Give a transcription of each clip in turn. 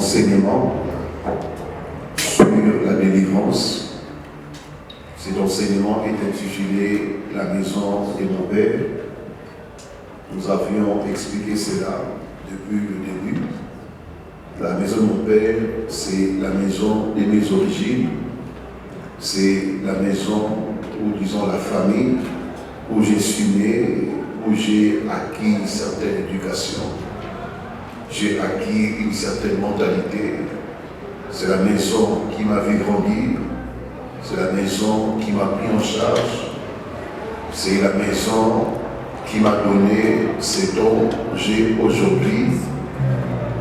enseignement sur la délivrance. Cet enseignement est intitulé « La maison de mon Père ». Nous avions expliqué cela depuis le début. La maison de mon Père, c'est la maison de mes origines. C'est la maison, ou disons la famille, où je suis né, où j'ai acquis une certaine éducation. J'ai acquis une certaine mentalité. C'est la maison qui m'a vu grandir. C'est la maison qui m'a pris en charge. C'est la maison qui m'a donné ce dont j'ai aujourd'hui.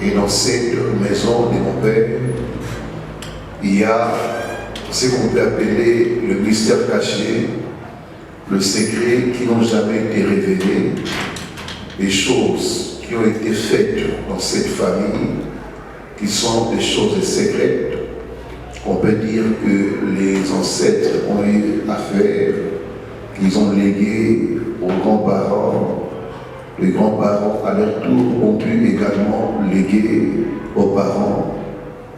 Et dans cette maison de mon Père, il y a ce qu'on peut appeler le mystère caché, le secret qui n'ont jamais été révélés, les choses qui ont été faites dans cette famille, qui sont des choses secrètes. On peut dire que les ancêtres ont eu à faire, qu'ils ont légué aux grands-parents. Les grands-parents, à leur tour, ont pu également léguer aux parents.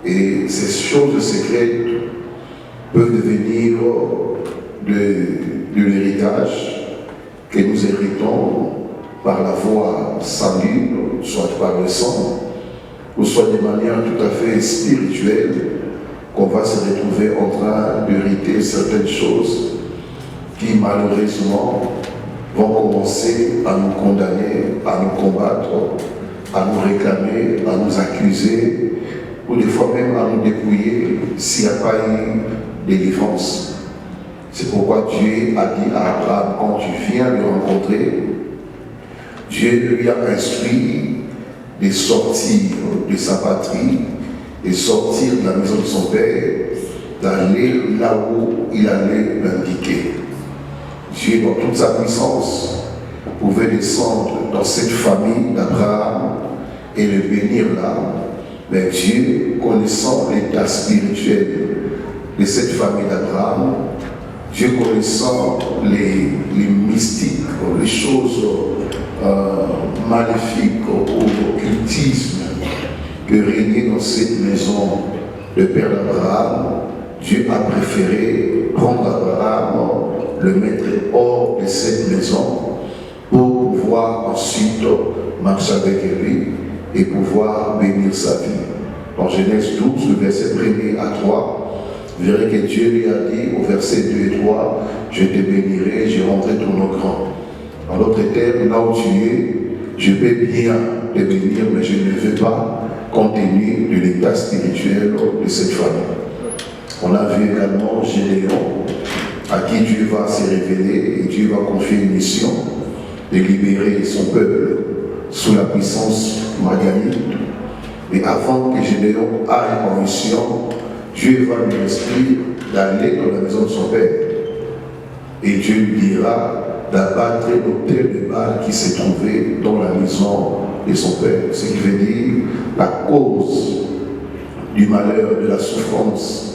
Et ces choses secrètes peuvent devenir de l'héritage que nous héritons par la voie sanguine, soit par le sang, ou soit de manière tout à fait spirituelle, qu'on va se retrouver en train d'hériter certaines choses qui malheureusement vont commencer à nous condamner, à nous combattre, à nous réclamer, à nous accuser, ou des fois même à nous dépouiller s'il n'y a pas eu délivrance. C'est pourquoi Dieu a dit à Abraham, quand tu viens le rencontrer, Dieu lui a instruit de sortir de sa patrie, de sortir de la maison de son père, d'aller là où il allait l'indiquer. Dieu, dans toute sa puissance, pouvait descendre dans cette famille d'Abraham et le bénir là. Mais Dieu, connaissant l'état spirituel de cette famille d'Abraham, Dieu connaissant les mystiques, les choses maléfiques, ou occultisme que régnait dans cette maison de père d'Abraham, Dieu a préféré prendre Abraham, le mettre hors de cette maison pour pouvoir ensuite marcher avec lui et pouvoir bénir sa vie. Dans Genèse 12, le verset 1er à 3, vous verrez que Dieu lui a dit au verset 2 et 3, je te bénirai, je rendrai ton nom grand. En d'autres termes, là où tu es, je peux bien te bénir, mais je ne veux pas compte tenu de l'état spirituel de cette famille. On a vu également Gédéon, à qui Dieu va se révéler et Dieu va confier une mission de libérer son peuple sous la puissance madianite. Et avant que Gédéon aille en mission, Dieu va lui instruire d'aller dans la maison de son père. Et Dieu lui dira d'abattre l'autel de Baal qui s'est trouvé dans la maison de son père. Ce qui veut dire la cause du malheur, de la souffrance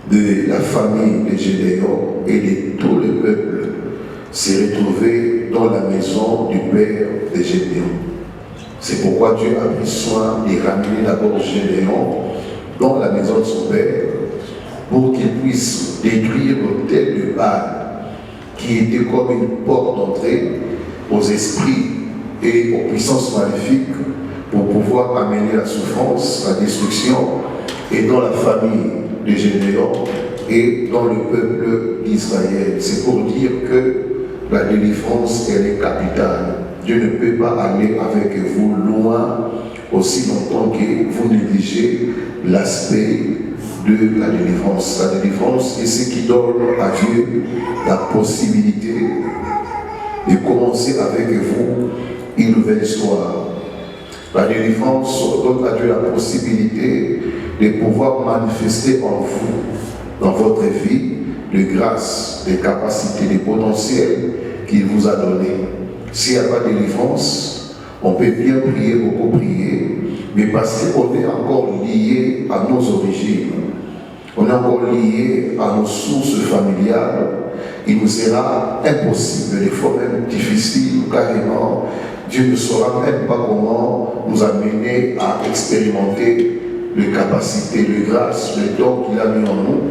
de la famille de Gédéon et de tout le peuple s'est retrouvé dans la maison du père de Gédéon. C'est pourquoi Dieu a pris soin de ramener d'abord Gédéon dans la maison de son père pour qu'il puisse détruire l'autel de Baal qui était comme une porte d'entrée aux esprits et aux puissances maléfiques pour pouvoir amener la souffrance, la destruction et dans la famille de Gédéon et dans le peuple d'Israël. C'est pour dire que la délivrance, elle est capitale. Dieu ne peut pas aller avec vous loin aussi longtemps que vous négligez l'aspect de la délivrance. La délivrance est ce qui donne à Dieu la possibilité de commencer avec vous une nouvelle histoire. La délivrance donne à Dieu la possibilité de pouvoir manifester en vous, dans votre vie, de grâce, de capacités, de potentiel qu'il vous a donné. S'il n'y a pas de délivrance, on peut bien prier, beaucoup prier, mais parce qu'on est encore lié à nos origines, on est encore lié à nos sources familiales, il nous sera impossible, des fois même difficile, carrément, Dieu ne saura même pas comment nous amener à expérimenter les capacités, les grâces, les dons qu'il a mis en nous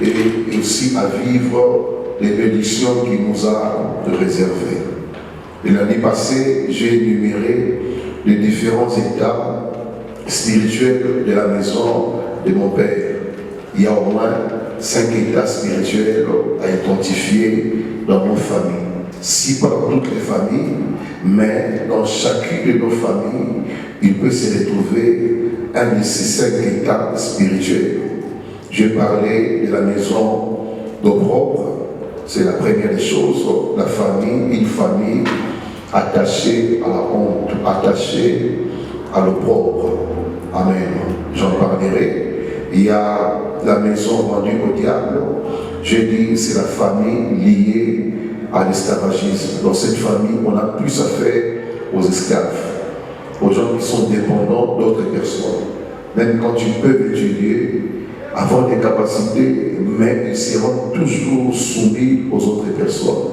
et aussi à vivre les bénédictions qu'il nous a réservées. Et l'année passée, j'ai énuméré les différents états spirituels de la maison de mon père. Il y a au moins 5 états spirituels à identifier dans nos familles. Si pas dans toutes les familles, mais dans chacune de nos familles, il peut se retrouver un de ces 5 états spirituels. J'ai parlé de la maison d'opprobre, c'est la première des choses, la famille, une famille attachée à la honte, attachée à l'opprobre. Amen. J'en parlerai. Il y a la maison vendue au diable. J'ai dit c'est la famille liée à l'esclavagisme. Dans cette famille, on a plus affaire aux esclaves, aux gens qui sont dépendants d'autres personnes. Même quand ils peuvent étudier, avoir des capacités, mais ils seront toujours soumis aux autres personnes,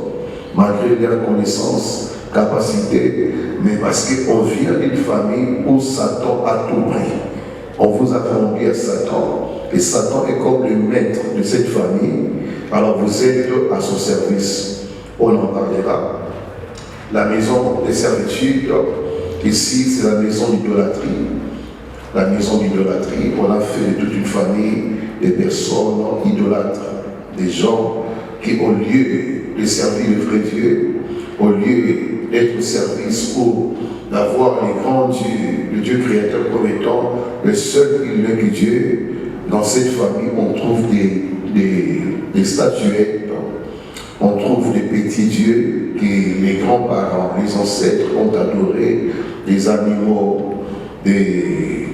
malgré leur connaissance, capacité, mais parce qu'on vient d'une famille où Satan a tout pris. On vous a vendu à Satan, et Satan est comme le maître de cette famille, alors vous êtes à son service. On en parlera. La maison des servitudes, ici c'est la maison d'idolâtrie. La maison d'idolâtrie, on a fait de toute une famille des personnes idolâtres, des gens qui au lieu de servir le vrai Dieu, au lieu d'être au service ou d'avoir les grands dieux, le Dieu créateur comme étant le seul et l'unique Dieu, dans cette famille on trouve des statuettes, on trouve des petits dieux que les grands-parents, les ancêtres ont adorés, des animaux, des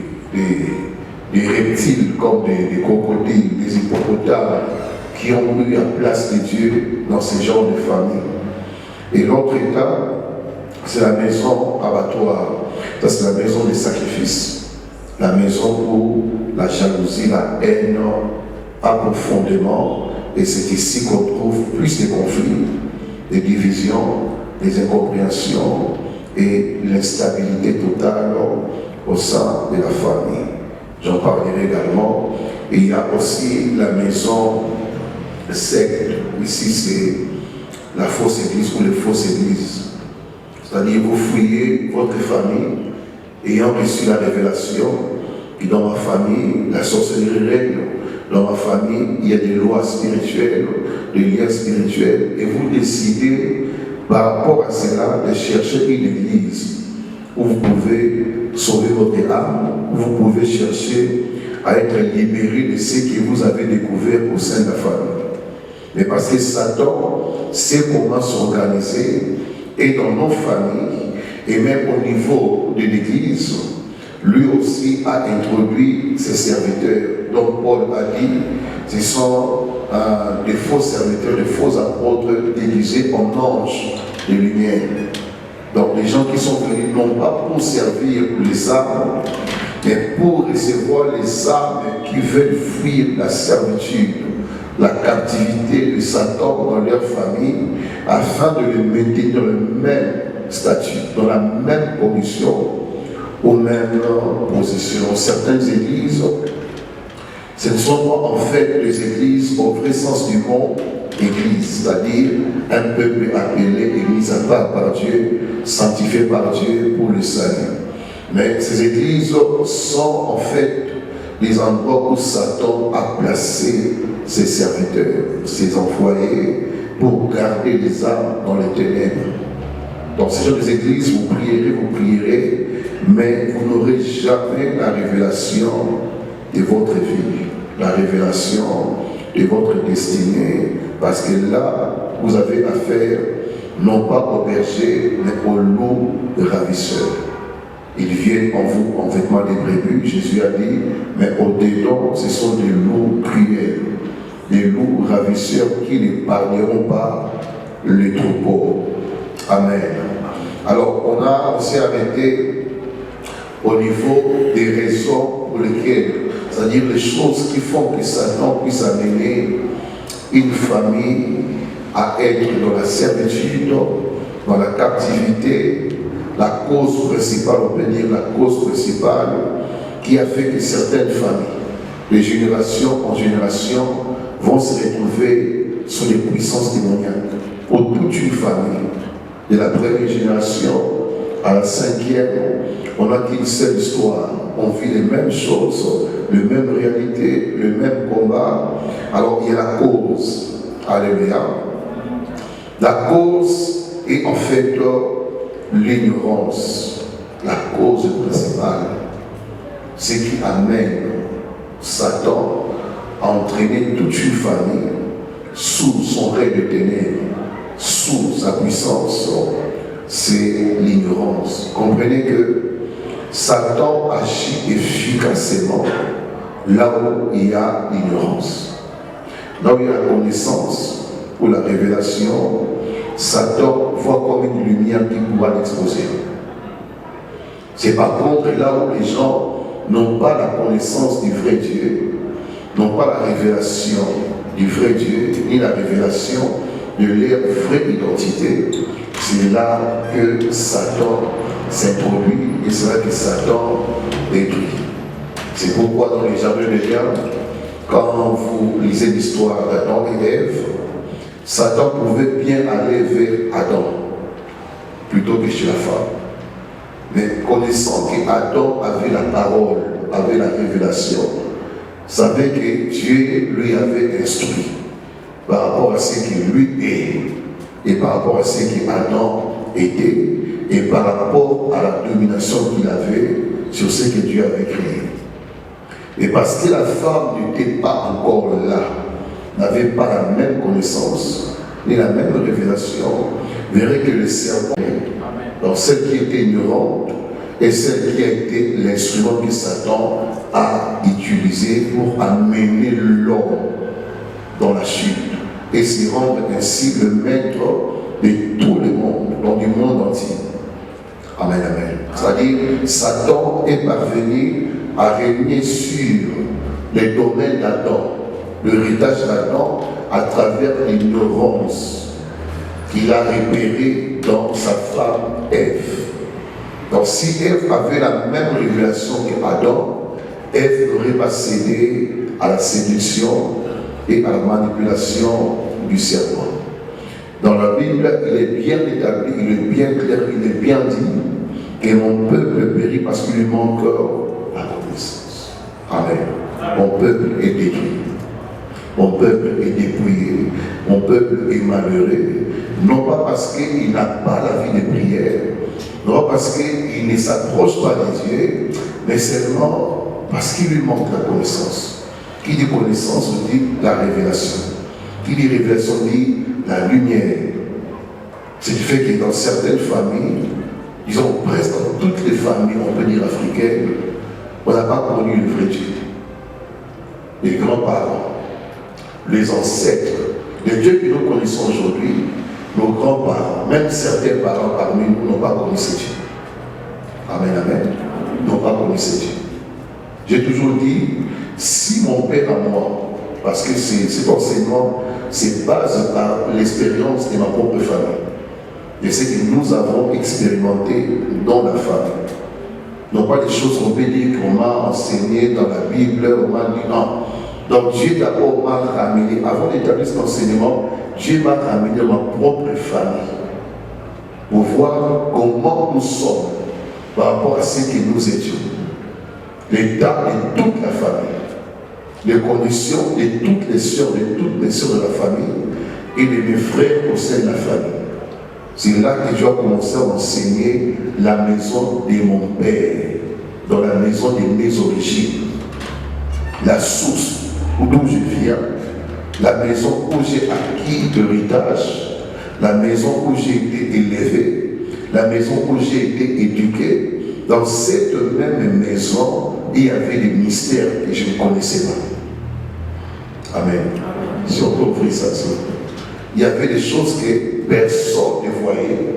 reptiles comme des crocodiles, des hippopotames, qui ont eu la place de Dieu dans ces genres de famille. Et l'autre état, c'est la maison abattoir. Ça, c'est la maison des sacrifices. La maison où la jalousie, la haine a profondément. Et c'est ici qu'on trouve plus de conflits, des divisions, des incompréhensions et l'instabilité totale au sein de la famille. J'en parlerai également. Et il y a aussi la maison secte. Ici, c'est la fausse église ou les fausses églises. C'est-à-dire, vous fouillez votre famille, ayant reçu la révélation, que dans ma famille, la sorcellerie règne. Dans ma famille, il y a des lois spirituelles, des liens spirituels, et vous décidez, par rapport à cela, de chercher une église où vous pouvez sauver votre âme, où vous pouvez chercher à être libéré de ce que vous avez découvert au sein de la famille. Mais parce que Satan sait comment s'organiser, et dans nos familles, et même au niveau de l'église, lui aussi a introduit ses serviteurs. Donc Paul a dit, ce sont des faux serviteurs, des faux apôtres déguisés en anges de lumière. Donc les gens qui sont venus non pas pour servir les âmes, mais pour recevoir les âmes qui veulent fuir la servitude, la captivité de Satan dans leur famille, afin de les mettre dans le même statut, dans la même condition, aux mêmes positions. Certaines églises, ce ne sont pas en fait des églises au vrai sens du mot église, c'est-à-dire un peuple appelé église à part par Dieu, sanctifié par Dieu pour le salut. Mais ces églises sont en fait les endroits où Satan a placé ses serviteurs, ses envoyés, pour garder les âmes dans les ténèbres. Dans ces genres d'églises, vous prierez, mais vous n'aurez jamais la révélation de votre vie, la révélation de votre destinée, parce que là, vous avez affaire non pas au berger, mais au loup ravisseur. Ils viennent en vous en vêtements de brebis, Jésus a dit, mais au-dedans, ce sont des loups cruels, des loups ravisseurs qui n'épargneront pas les troupeaux. Amen. Alors, on s'est arrêté au niveau des raisons pour lesquelles, c'est-à-dire les choses qui font que Satan puisse amener une famille à être dans la servitude, dans la captivité. La cause principale, on peut dire la cause principale, qui a fait que certaines familles, de génération en génération, vont se retrouver sous les puissances démoniaques. Pour toute une famille, de la première génération à la cinquième, on n'a qu'une seule histoire. On vit les mêmes choses, les mêmes réalités, le même combat. Alors il y a la cause. Alléluia. La cause est en fait l'ignorance. La cause principale. Ce qui amène Satan à entraîner toute une famille sous son règne de ténèbres, sous sa puissance, c'est l'ignorance. Comprenez que Satan agit efficacement là où il y a l'ignorance. Là où il y a la connaissance ou la révélation, Satan voit comme une lumière qui pourra l'exposer. C'est par contre là où les gens n'ont pas la connaissance du vrai Dieu, n'ont pas la révélation du vrai Dieu, ni la révélation de leur vraie identité, c'est là que Satan s'introduit et c'est là que Satan détruit. C'est pourquoi dans les jardins d'Éden, quand vous lisez l'histoire d'Adam et Ève, Satan pouvait bien aller vers Adam plutôt que chez la femme. Mais connaissant qu'Adam avait la parole, avait la révélation, savait que Dieu lui avait instruit par rapport à ce qu'il lui est et par rapport à ce qu'Adam était et par rapport à la domination qu'il avait sur ce que Dieu avait créé. Et parce que la femme n'était pas encore là, n'avait pas la même connaissance ni la même révélation, verrait que le serpent, donc celle qui était ignorante, et celle qui a été l'instrument que Satan a utilisé pour amener l'homme dans la chute et se rendre ainsi le maître de tout le monde, donc du monde entier. Amen, amen. C'est-à-dire, Satan est parvenu à régner sur les domaines d'Adam, l'héritage d'Adam, à travers l'ignorance qu'il a repérée dans sa femme Ève. Donc si Ève avait la même révélation qu'Adam, Ève n'aurait pas cédé à la séduction et à la manipulation du serpent. Dans la Bible, il est bien établi, il est bien clair, il est bien dit que mon peuple périt parce qu'il lui manque la connaissance. Amen. Mon peuple est détruit. Mon peuple est dépouillé. Mon peuple est malheureux. Non pas parce qu'il n'a pas la vie de prière, non parce qu'il ne s'approche pas de Dieu, mais seulement parce qu'il lui manque la connaissance. Qui dit connaissance dit la révélation. Qui dit révélation dit la lumière. Ce qui fait que dans certaines familles, disons presque dans toutes les familles, on peut dire africaines, on n'a pas connu le vrai Dieu. Les grands-parents, les ancêtres, les dieux que nous connaissons aujourd'hui, nos grands-parents, même certains parents parmi nous n'ont pas connu ce Dieu. Amen, amen. N'ont pas connu ce Dieu. J'ai toujours dit, si mon père à moi, parce que cet enseignement se base par l'expérience de ma propre famille, et ce que nous avons expérimenté dans la famille. Non pas des choses qu'on peut dire qu'on m'a enseigné dans la Bible, on m'a dit non. Donc Dieu d'abord m'a ramené, avant d'établir cet enseignement, Dieu m'a ramené dans ma propre famille pour voir comment nous sommes par rapport à ce que nous étions. L'état de toute la famille, les conditions de toutes les sœurs, de toutes les sœurs de la famille et de mes frères au sein de la famille. C'est là que Dieu a commencé à enseigner la maison de mon père, dans la maison de mes origines, la source d'où je viens, la maison où j'ai acquis l'héritage, la maison où j'ai été élevé, la maison où j'ai été éduqué. Dans cette même maison, il y avait des mystères que je ne connaissais pas. Amen. Si on peut ouvrir ça, il y avait des choses que personne ne voyait,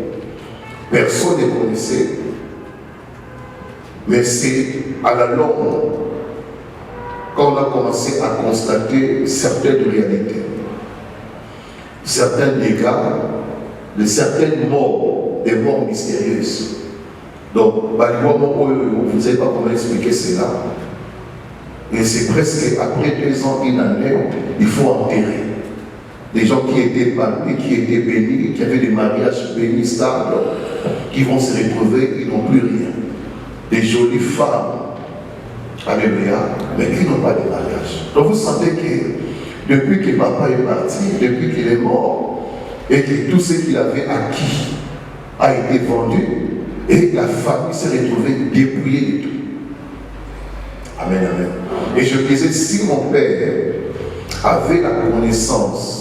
personne ne connaissait. Mais c'est à la longue qu'on a commencé à constater certaines réalités, certains dégâts, de certaines morts, des morts mystérieuses. Donc, vous ne savez pas comment expliquer cela. Et c'est presque après 2 ans, 1 année, il faut enterrer. Des gens qui étaient parmi, qui étaient bénis, qui avaient des mariages bénis, stables, qui vont se retrouver, ils n'ont plus rien. Des jolies femmes, alléluia, mais qui n'ont pas de mariage. Donc vous sentez que depuis que papa est parti, depuis qu'il est mort, et que tout ce qu'il avait acquis a été vendu, et la famille s'est retrouvée dépouillée de tout. Amen, amen. Et je disais, si mon père avait la connaissance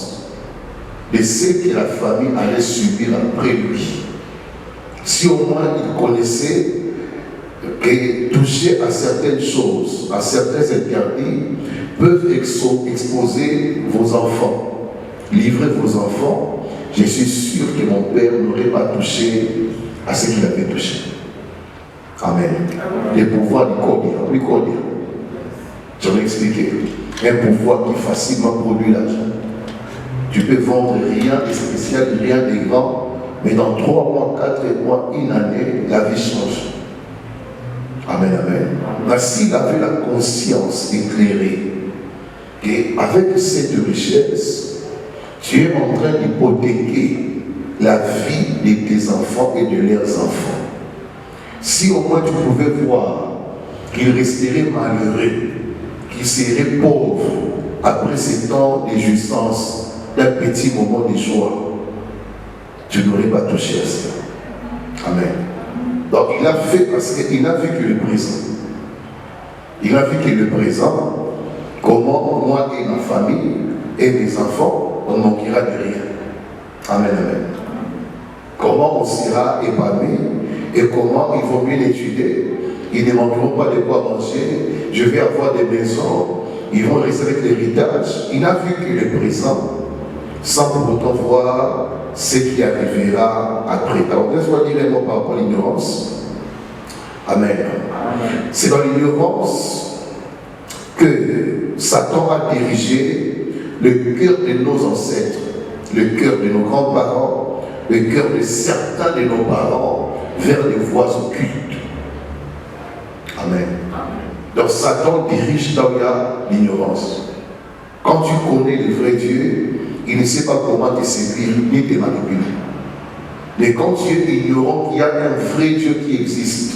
de ce que la famille allait subir après lui, si au moins il connaissait que toucher à certaines choses, à certains interdits, peuvent exposer vos enfants, livrer vos enfants, je suis sûr que mon père n'aurait pas touché à ce qu'il avait touché. Amen. Les pouvoirs du corps, je vais expliquer. Un pouvoir qui facilement produit l'argent. Tu peux vendre rien de spécial, rien de grand, mais dans 3 mois, 4 mois, 1 année, la vie change. Amen, amen. Mais s'il avait la conscience éclairée qu'avec cette richesse, tu es en train d'hypothéquer la vie de tes enfants et de leurs enfants. Si au moins tu pouvais voir qu'ils resteraient malheureux, qu'ils seraient pauvres après ces temps de jouissance, d'un petit moment de joie, tu n'aurais pas touché à cela. Amen. Donc il a fait parce qu'il n'a vu que le présent. Il a vu que le présent, comment moi et ma famille et mes enfants, on ne manquera de rien. Amen, amen. Comment on sera épanoui et comment il vaut mieux l'étudier. Ils ne manqueront pas de quoi manger. Je vais avoir des maisons. Ils vont rester avec l'héritage. Il n'a vu que le présent sans pour autant voir ce qui arrivera après. Alors, laisse-moi dire un mot par rapport à l'ignorance. Amen. C'est dans l'ignorance que Satan a dirigé le cœur de nos ancêtres, le cœur de nos grands-parents, le cœur de certains de nos parents vers les voies occultes. Amen. Donc Satan dirige là où il y a l'ignorance. Quand tu connais le vrai Dieu, il ne sait pas comment te séduire ni te manipuler. Mais quand tu es ignorant qu'il y a un vrai Dieu qui existe,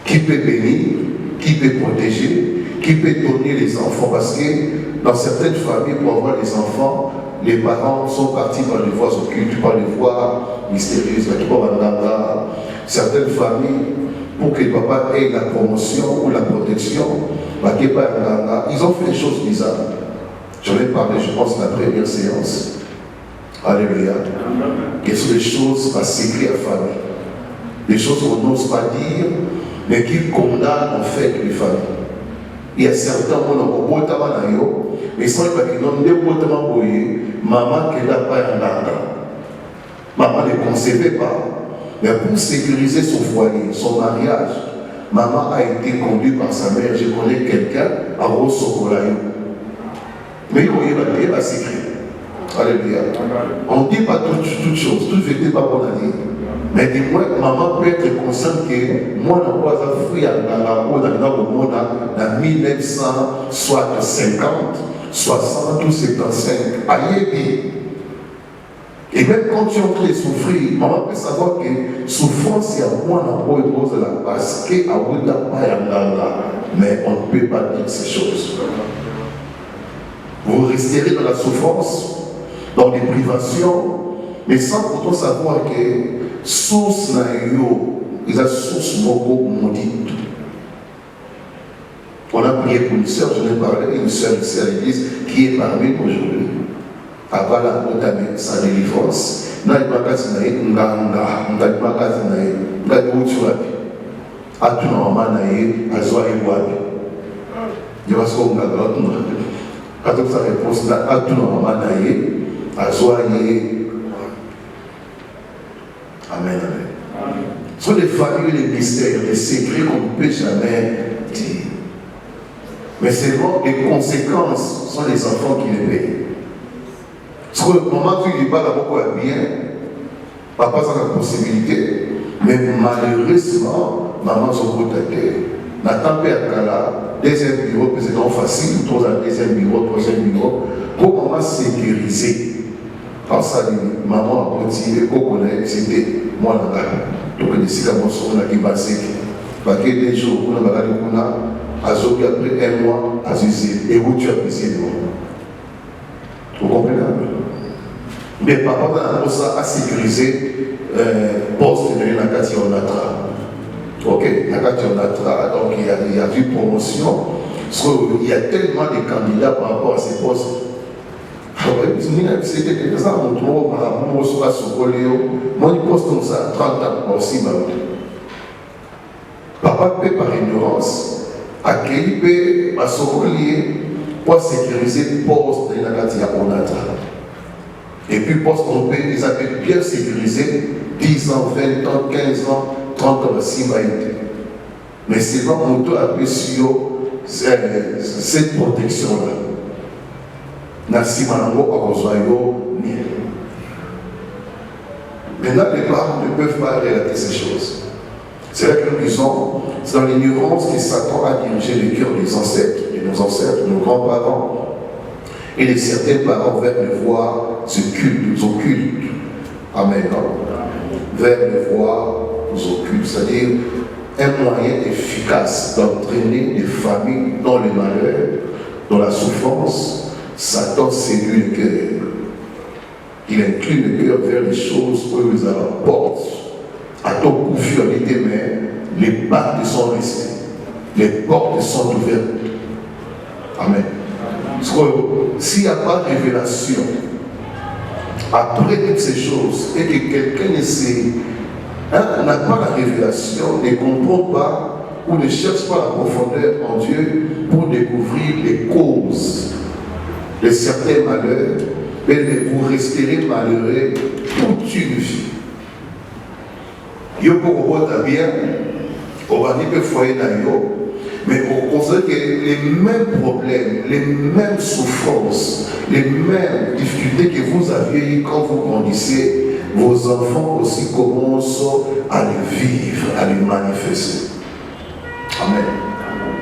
qui peut bénir, qui peut protéger, qui peut donner les enfants, parce que dans certaines familles, pour avoir les enfants, les parents sont partis par les voies occultes, par les voies mystérieuses, certaines familles, pour que le papa ait la promotion ou la protection, ils ont fait des choses bizarres. J'en ai parlé, je pense, la première séance. Alléluia. Quelles sont les choses à sécrer à famille? Des choses qu'on n'ose pas dire, mais qui condamnent en fait les familles. Il y a certains moments où mais sans maman qui n'a pas un maman ne concevait pas. Mais pour sécuriser son foyer, son mariage, maman a été conduite par sa mère. Je connais quelqu'un à Rosokolayo. Mais il va s'écrire. Alléluia. On ne dit pas toutes choses, toute vérité n'est pas bonne à dire. Mais dis-moi, maman peut être consciente que moi, je n'ai pas fui dans 1950, 60 ou 75. Et même quand tu es en train de souffrir, maman peut savoir que souffrance, c'est à moi, parce que mais on ne peut pas dire ces choses. Vous resterez dans la souffrance, dans des privations, mais sans pourtant savoir que source ils ont source beaucoup maudite. On a prié pour une soeur, je l'ai parlé, une soeur ici à l'église qui est parmi nous aujourd'hui. Avant la condamnée, sa délivrance. N'a pas qu'à se naïr, n'a pas qu'à se naïr, n'a pas qu'à se naïr. A tout normalement naïr, à soi et wabi. Je vais se faire quand on sa réponse là, à tout normalement naïr, à soi et amen, amen. Ce sont des familles, des mystères, des secrets qu'on ne peut jamais dire. Mais c'est bon, les conséquences sont les enfants qui les payent. Parce que le moment où il n'est pas d'abord bien, papa a la possibilité, mais Mais malheureusement, maman s'en fout à terre. N'attends pas à Kala, deuxième bureau, c'est non facile, deuxième bureau, troisième bureau, pour maman sécuriser. Quand ça dit, maman a continué, qu'on connaît, c'était moi là-bas. Donc, ici, la moisson, on a qui passé. Parce que des jours, on a regardé, on a, après un mois, à Zuzé, et où tu as pissé de moi. Vous comprenez? Mais papa a ça à sécuriser poste de la Katia Onatra. Ok, la Katia Onatra, donc il y a eu promotion. Parce qu'il y a tellement de candidats par rapport à ces postes. C'était quelques ans, mon tour, mon soir sur Coléo, mon poste comme ça, 30 ans aussi, papa peut par ignorance accueillir à son collier pour sécuriser le poste de la Katia Onatra. Et puis, poste on peut, ils avaient bien sécurisé 10 ans, 20 ans, 15 ans, 30 ans, 6 mois. Mais c'est pas mon tour à peu sur cette protection-là. Maintenant, les parents ne peuvent pas relater ces choses. C'est là que nous disons, c'est dans l'ignorance que Satan a dirigé le cœur des ancêtres, de nos ancêtres, de nos grands-parents. Et les certains parents vers le voir ce culte, aux cultes. Amen. Vers le voir aux occultes, c'est-à-dire un moyen efficace d'entraîner des familles dans le malheur, dans la souffrance. Satan séduit le cœur. Il incline le cœur vers les choses où ils apportent. À ton coup fur et à mesure, les portes sont restées. Les portes sont ouvertes. Amen. Parce que s'il n'y a pas de révélation, après toutes ces choses, et que quelqu'un n'a pas la révélation, ne comprend pas ou ne cherche pas la profondeur en Dieu pour découvrir les causes de certains malheurs, mais vous resterez malheureux toute une vie. Yo pour voir bien, on va dire que foyer d'ailleurs, mais on constate que les mêmes problèmes, les mêmes souffrances, les mêmes difficultés que vous aviez quand vous grandissez, vos enfants aussi commencent à les vivre, à les manifester. Amen.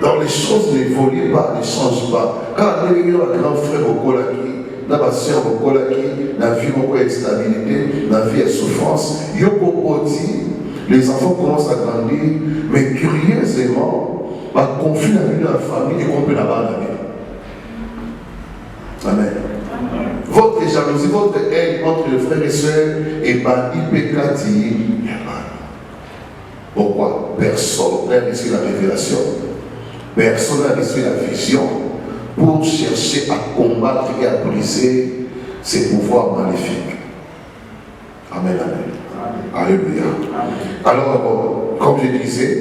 Donc les choses n'évoluent pas, ne changent pas. Quand il y a un grand frère au Kolaki, ma soeur au Kolaki, la vie de stabilité, la vie de souffrance, les enfants commencent à grandir, mais curieusement, par conflit dans la famille, ils comprennent la barre. Amen. Votre jalousie, votre haine entre les frères et sœurs est bannie, pécati. Pourquoi? Personne n'a reçu la révélation. Personne n'a reçu la vision pour chercher à combattre et à briser ces pouvoirs maléfiques. Amen, amen. Alléluia. Alors, comme je disais,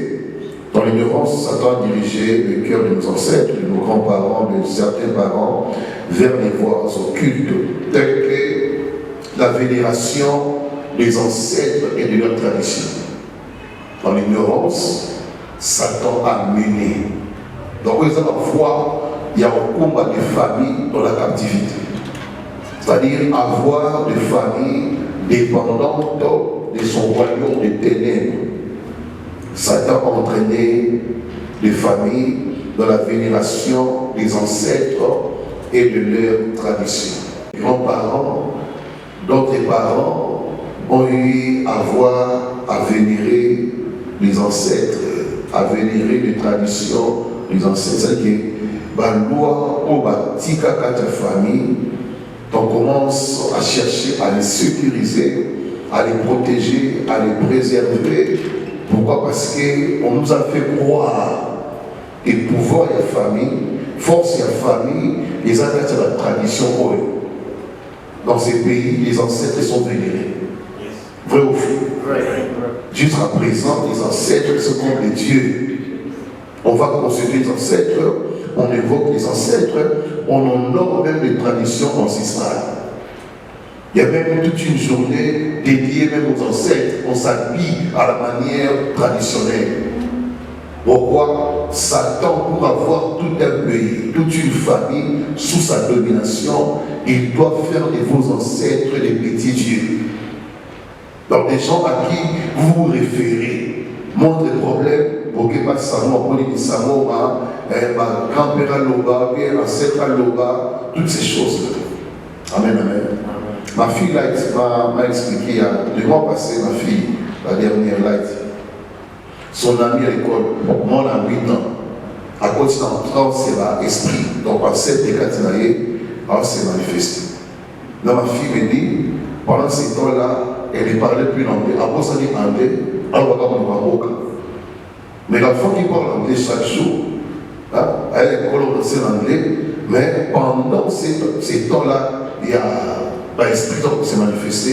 dans l'ignorance, Satan a dirigé le cœur de nos ancêtres, de nos grands-parents, de certains parents, vers les voies occultes, telles que la vénération des ancêtres et de leur tradition. Dans l'ignorance, Satan a mené. Donc, vous allez voir, il y a un combat de familles dans la captivité. C'est-à-dire avoir des familles dépendantes de son royaume des ténèbres. Satan a entraîné les familles dans la vénération des ancêtres et de leurs traditions. Les grands-parents, d'autres parents ont eu à voir, à vénérer les ancêtres, à vénérer les traditions des ancêtres. C'est-à-dire que la loi au Batika quatre familles, on commence à chercher à les sécuriser, à les protéger, à les préserver. Pourquoi? Parce qu'on nous a fait croire que pouvoir et famille, force et famille, les attaques de la tradition. Dans ces pays, les ancêtres sont vénérés. Vrai ou faux? Jusqu'à présent, les ancêtres sont comme les dieux. On va consulter les ancêtres, on évoque les ancêtres, on honore même les traditions ancestrales. Il y a même toute une journée dédiée même aux ancêtres. On s'habille à la manière traditionnelle. Pourquoi? Satan, pour avoir tout un pays, toute une famille sous sa domination, il doit faire de vos ancêtres des petits dieux. Donc des gens à qui vous vous référez. Montre des problèmes, pour que pas savoir, pour les savoir, ma grand-père Loba, bien ancêtre Loba, toutes ces choses-là. Amen, amen. Ma fille là, m'a expliqué, le mois passé, ma fille, la dernière là, son ami à l'école, moi on a 8 ans, à cause d'un c'est l'esprit, donc en 7 des Katinaïe, on s'est manifesté. Donc ma fille me dit, pendant ces temps-là, elle ne parlait plus l'anglais. Après ça dit anglais, elle va pas me. Mais l'enfant qui parle anglais chaque jour, hein, elle est colonisée en anglais, mais pendant ces temps-là, il y a l'esprit qui s'est manifesté.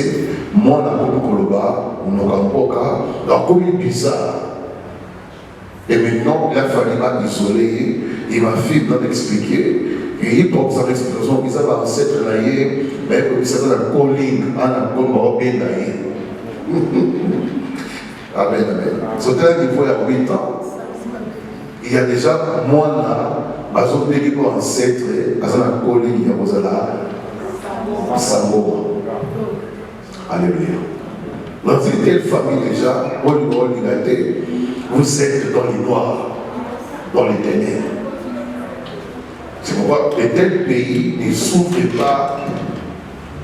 Moi, on a beaucoup de Koloba, on a beaucoup de bizarre. Et maintenant, il a fallu m'isoler, et ma fille m'a expliqué. Et il pense à l'expression, ils avaient ancêtre naïe, mais il s'appelle un calling, un calling naïe. Amen, amen. C'était un niveau il y a 8 ans. Il y a déjà, moi là, je suis venu pour ancêtre, je suis un calling, il y a un Sambo. Alléluia. Dans une telle famille déjà, au niveau de l'unité, vous êtes dans les noirs, dans les ténèbres. C'est pourquoi de tels pays ne s'ouvrent pas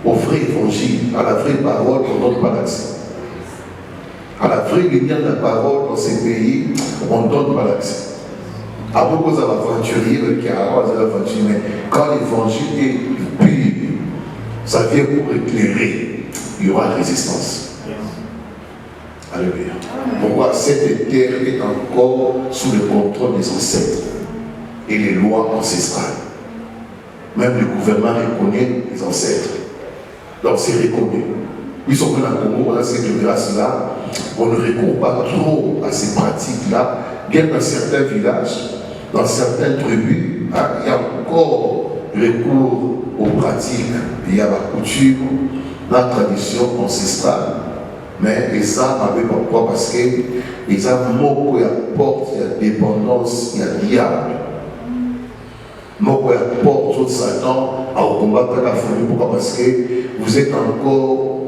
au vrai évangile, à la vraie parole qu'on donne pas l'accès. À la vraie lumière de la parole dans ces pays, on ne donne pas l'accès. À propos de l'aventurier, mais quand l'évangile est pur, ça vient pour éclairer, il y aura résistance. Alléluia. Pourquoi cette terre est encore sous le contrôle des ancêtres et les lois ancestrales. Même le gouvernement reconnaît les ancêtres. Donc c'est reconnu. Ils sont venus à Congo, on a cette grâce-là. On ne recourt pas trop à ces pratiques-là. Bien dans certains villages, dans certaines tribus, hein, il y a encore recours aux pratiques. Il y a la coutume, la tradition ancestrale. Mais les âmes avaient pourquoi? Parce que les âmes beaucoup apportent, il y a dépendance, il y a diable. Beaucoup apportent Satan à combattre la folie. Pourquoi? Parce que vous êtes encore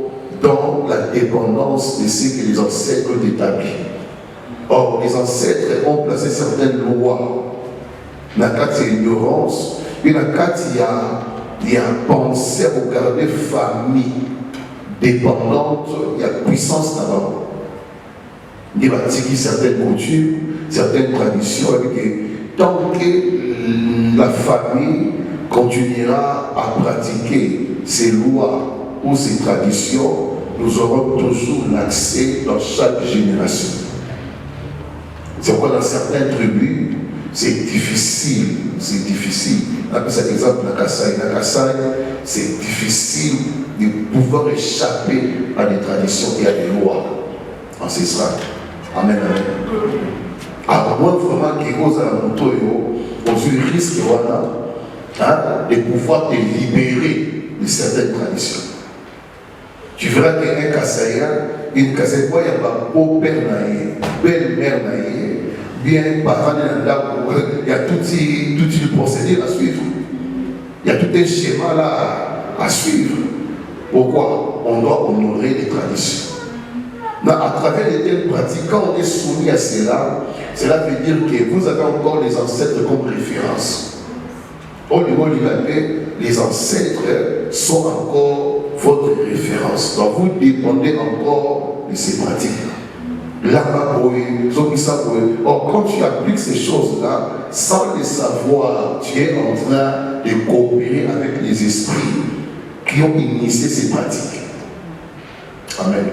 dans la dépendance de ce que les ancêtres ont établi. Or, les ancêtres ont placé certaines lois. Il y a ignorance, il y a pensé à regarder famille dépendante, il y a puissance là-bas. Il y a certaines coutumes, certaines traditions, et tant que la famille continuera à pratiquer ces lois ou ces traditions, nous aurons toujours l'accès dans chaque génération. C'est pourquoi dans certaines tribus, c'est difficile. On appelle cet exemple la Kassai. La Kassai, c'est difficile de pouvoir échapper à des traditions et à des lois ancestrales. Amen, amen. À moins vraiment qu'il y ait un moto, on risque de pouvoir te libérer de certaines traditions. Tu verras qu'un Kassaïen, une Kassaïen, il y a un beau-père naïe, belle-mère naïe, bien parent il y a tout le procédé à suivre. Il y a tout un schéma là à suivre. Pourquoi? On doit honorer les traditions. Mais à travers les telles pratiques, quand on est soumis à cela, cela veut dire que vous avez encore les ancêtres comme référence. Au niveau du Libé, les ancêtres sont encore votre référence. Donc vous dépendez encore de ces pratiques. Là-bas, or, quand tu appliques ces choses-là, sans les savoir, tu es en train de coopérer avec les esprits qui ont initié ces pratiques. Amen.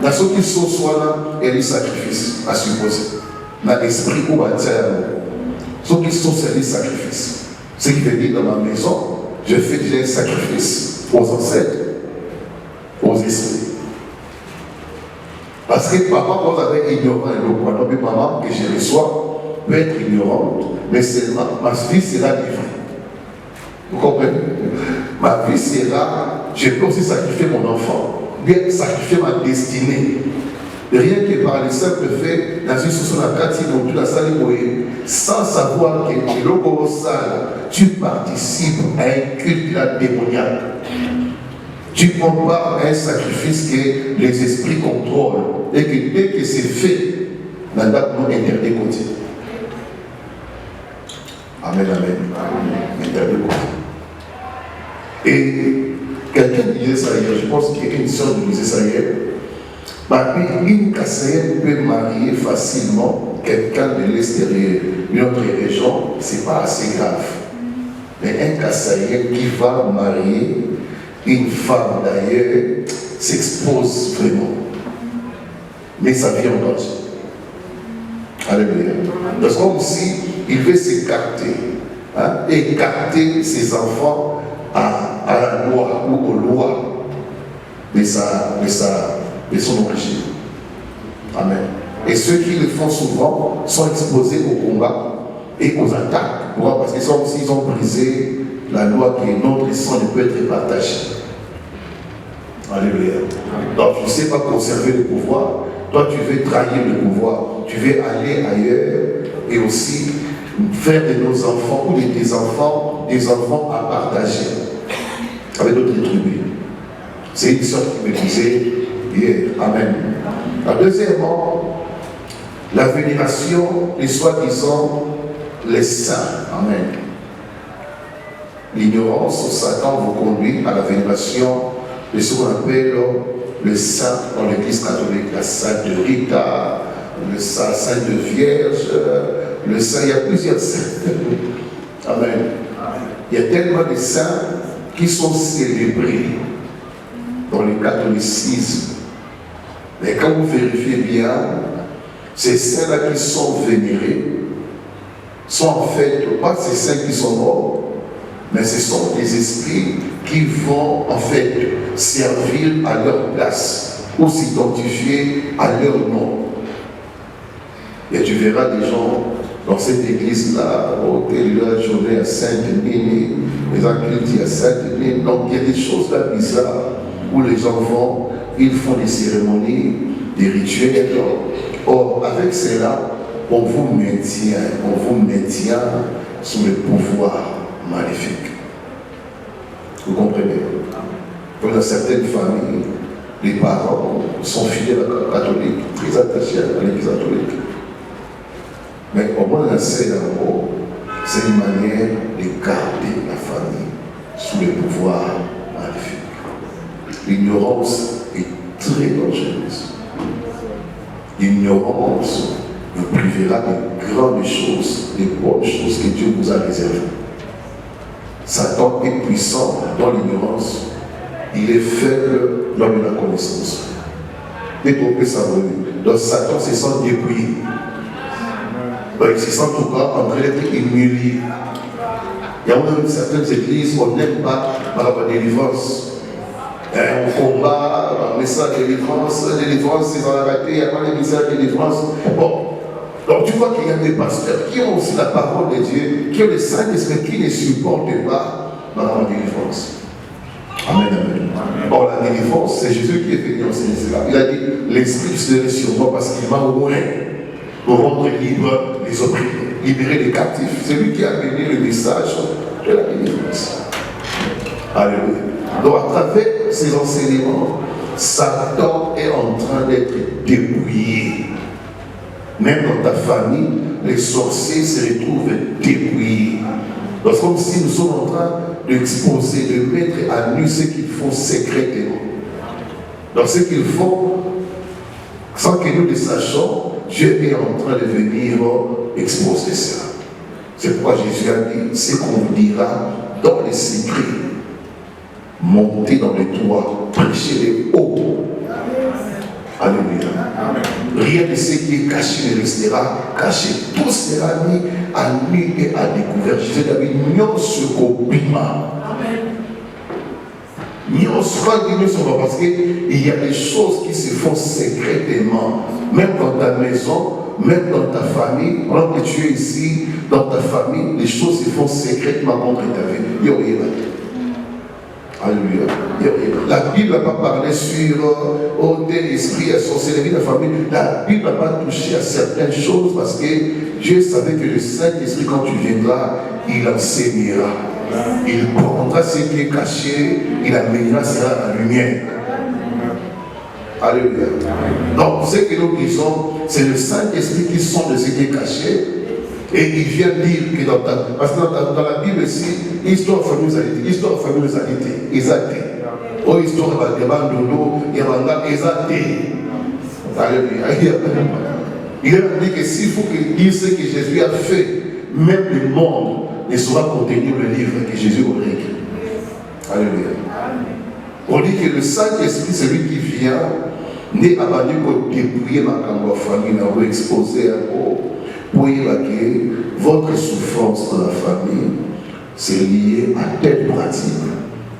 Dans ceux qui sont soit là, il y a des sacrifices à supposer. Dans l'esprit ou à terre, ceux qui sont, c'est des sacrifices. Ce qui veut dire dans ma maison, je fais déjà un sacrifice aux ancêtres, aux esprits. Parce que papa, quand vous avez ignorant et le maman que je reçois peut être ignorante, mais seulement ma vie sera livrée. Vous comprenez? Ma vie sera, je peux aussi sacrifier mon enfant, bien sacrifier ma destinée. Rien que par le simple fait, dans une société sans savoir que tu participes à un culte démoniaque. Tu prends part à un sacrifice que les esprits contrôlent et que dès que c'est fait, la date nous interdit de côté. Amen, amen. Interdit de côté. Et quelqu'un disait ça hier, je pense qu'il y a une sœur qui disait ça hier. Une Kassaïenne peut marier facilement quelqu'un de l'extérieur, une autre région, c'est pas assez grave. Mais un Kassaïen qui va marier une femme d'ailleurs s'expose vraiment. Mais ça vient en danger. Alléluia. Parce que comme si il veut s'écarter, écarter ses enfants à la loi ou aux lois de son origine. Amen. Et ceux qui le font souvent sont exposés au combat et aux attaques. Pourquoi? Parce qu'ils ont brisé la loi qui est notre sang ne peut être partagé. Alléluia. Donc tu ne sais pas conserver le pouvoir. Toi tu veux trahir le pouvoir. Tu veux aller ailleurs et aussi faire de nos enfants ou de tes enfants des enfants à partager avec d'autres tribus. C'est une sorte qui me disait hier. Amen. Deuxièmement, la vénération des soi-disant les saints. Amen. L'ignorance au Satan vous conduit à la vénération de ce qu'on appelle le saint dans l'église catholique, la sainte Rita, le saint Sainte Vierge, le saint, il y a plusieurs saints. Amen. Il y a tellement de saints qui sont célébrés dans le catholicisme. Mais quand vous vérifiez bien, ces saints-là qui sont vénérés sont en fait pas ces saints qui sont morts, mais ce sont des esprits qui vont en fait servir à leur place ou s'identifier à leur nom. Et tu verras des gens dans cette église-là, au de la journée à Sainte-Denis, les accueillis à Sainte-Denis. Donc il y a des choses là bizarres où les gens vont, ils font des cérémonies, des rituels. Or, avec cela, on vous maintient sous le pouvoir maléfique. Vous comprenez? Dans certaines familles, les parents sont fidèles à la catholique, très attachés à l'église catholique. Mais au moins, c'est une manière de garder la famille sous le pouvoir maléfique. L'ignorance est très dangereuse. L'ignorance vous privera de grandes choses, de bonnes choses que Dieu vous a réservées. Satan est puissant dans l'ignorance. Il est faible dans la connaissance. Détromper sa venue. Donc Satan se sent dépouillé. Donc il se sent en tout cas en train d'être humilié. Il y a même certaines églises où on n'aime pas par rapport à la délivrance. On combat, on met ça à délivrance, c'est dans la raté, il n'y a pas de message de délivrance. Bon. Donc tu vois qu'il y a des pasteurs qui ont aussi la parole de Dieu, qui ont le Saint-Esprit, qui ne supportent pas la délivrance. Amen, amen. Or la délivrance, c'est Jésus qui est venu enseigner cela. Il a dit, l'Esprit serait sur moi parce qu'il m'a oint pour rendre libre les opprimés, libérer les captifs. C'est lui qui a donné le message de la délivrance. Alléluia. Donc à travers ces enseignements, Satan est en train d'être dépouillé. Même dans ta famille, les sorciers se retrouvent dépouillés. Donc c'est comme si nous sommes en train d'exposer, de mettre à nu ce qu'ils font secrètement. Donc ce qu'ils font, sans que nous le sachions, Dieu est en train de venir exposer cela. C'est pourquoi Jésus a dit, ce qu'on vous dira dans les secrets, montez dans les toits, prêchez les hauts. Alléluia. Rien de ce qui est caché ne restera caché. Tout sera mis à nu et à découvert. Jésus a dit, nous serons bima. Nous serons parce qu'il y a des choses qui se font secrètement. Même dans ta maison, même dans ta famille, pendant que tu es ici, dans ta famille, les choses se font secrètement contre ta vie. Alléluia. La Bible n'a pas parlé sur tel esprit, à sorcellerie de la famille. La Bible n'a pas touché à certaines choses parce que Dieu savait que le Saint-Esprit, quand tu viendras, il enseignera. Il prendra ce qui est caché, il amènera cela à la lumière. Alléluia. Donc, ce que nous disons, c'est le Saint-Esprit qui sonde ce qui est caché. Et il vient dire que parce que dans la Bible ici, histoire famille exaltée. Oh, histoire de Bandono, Yabanga exaltée. Alléluia. Il a dit que s'il faut dire ce que Jésus a fait, même le monde ne saura contenir le livre que Jésus aurait écrit. Alléluia. On dit que le Saint-Esprit, c'est lui qui vient, n'est abandonné pour dépouiller ma famille, pour exposer pour dire que votre souffrance dans la famille, c'est lié à telle pratique,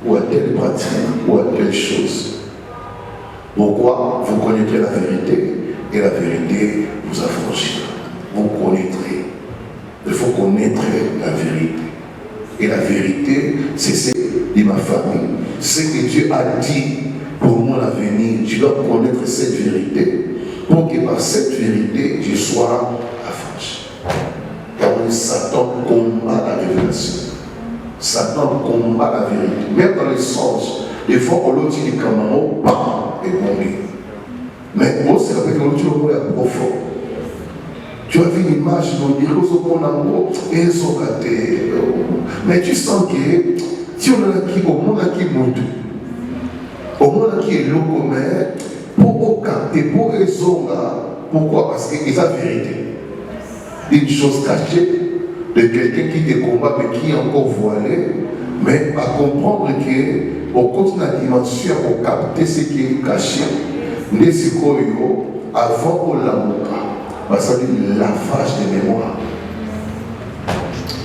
ou à telle pratique, ou à telle chose. Pourquoi? Vous connaîtrez la vérité, et la vérité vous affranchira. Vous connaîtrez. Il faut connaître la vérité. Et la vérité, c'est ce de ma famille. Ce que Dieu a dit pour mon avenir, je dois connaître cette vérité pour que par cette vérité, je sois affranchi. Car Satan combat la révélation. Satan combat la vérité. Même dans les sens, des fois, on l'a dit comme un mot, bam, et mourir. Mais moi, c'est avec l'autre, on est profond. Tu as vu l'image, on dirait qu'on a mot, et ils sont gâtés. Mais tu sens que si on a qui, au monde qui monte, au monde qui est loco, mais pour capter, pour raison, pourquoi? Parce qu'il y a la vérité. Une chose cachée de quelqu'un qui te combat, mais qui est encore voilé, mais à comprendre qu'on continue la dimension pour capter ce qui est caché. Avant pour l'amour, ça veut dire lavage de mémoire.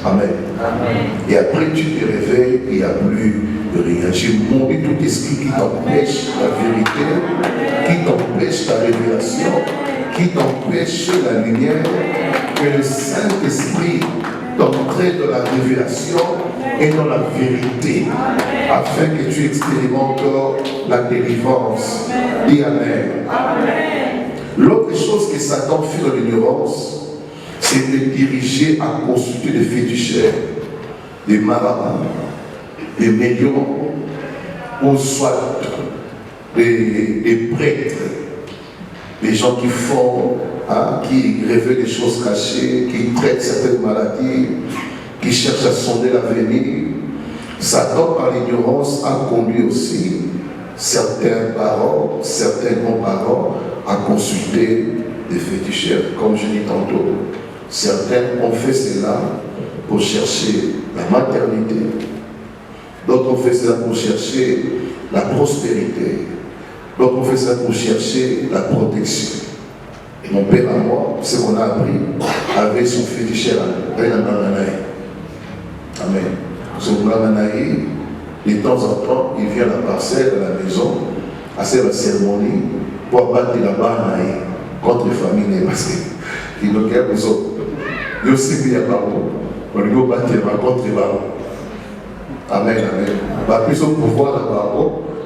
Amen. Amen. Et après tu te réveilles, il n'y a plus rien. J'ai montré tout esprit qui t'empêche la vérité, qui t'empêche la révélation, qui t'empêche la lumière, que le Saint-Esprit t'entraîne dans la révélation et dans la vérité, afin que tu expérimentes la délivrance. Dis Amen. Amen. L'autre chose que Satan fait dans l'ignorance, c'est de diriger à consulter des féticheurs, des marabouts, des médiums, ou soit des prêtres, des gens qui font, qui révèlent des choses cachées, qui traitent certaines maladies, qui cherchent à sonder l'avenir. Satan, par l'ignorance, a conduit aussi certains parents, certains grands-parents à consulter des féticheurs, comme je dis tantôt. Certains ont fait cela pour chercher la maternité, d'autres ont fait cela pour chercher la prospérité, d'autres ont fait cela pour chercher la protection. Et mon père à moi, ce qu'on a appris, avait son féticheur à Nananaï. Amen. Son Nananaï, de temps en temps, il vient à la parcelle, à la maison, à faire la cérémonie, pour abattre la barre contre les familles, parce qu'il nous a besoin. Il y a aussi bien on lui a battu contre les barres. Amen, amen. Bah, plus au pouvoir là-bas,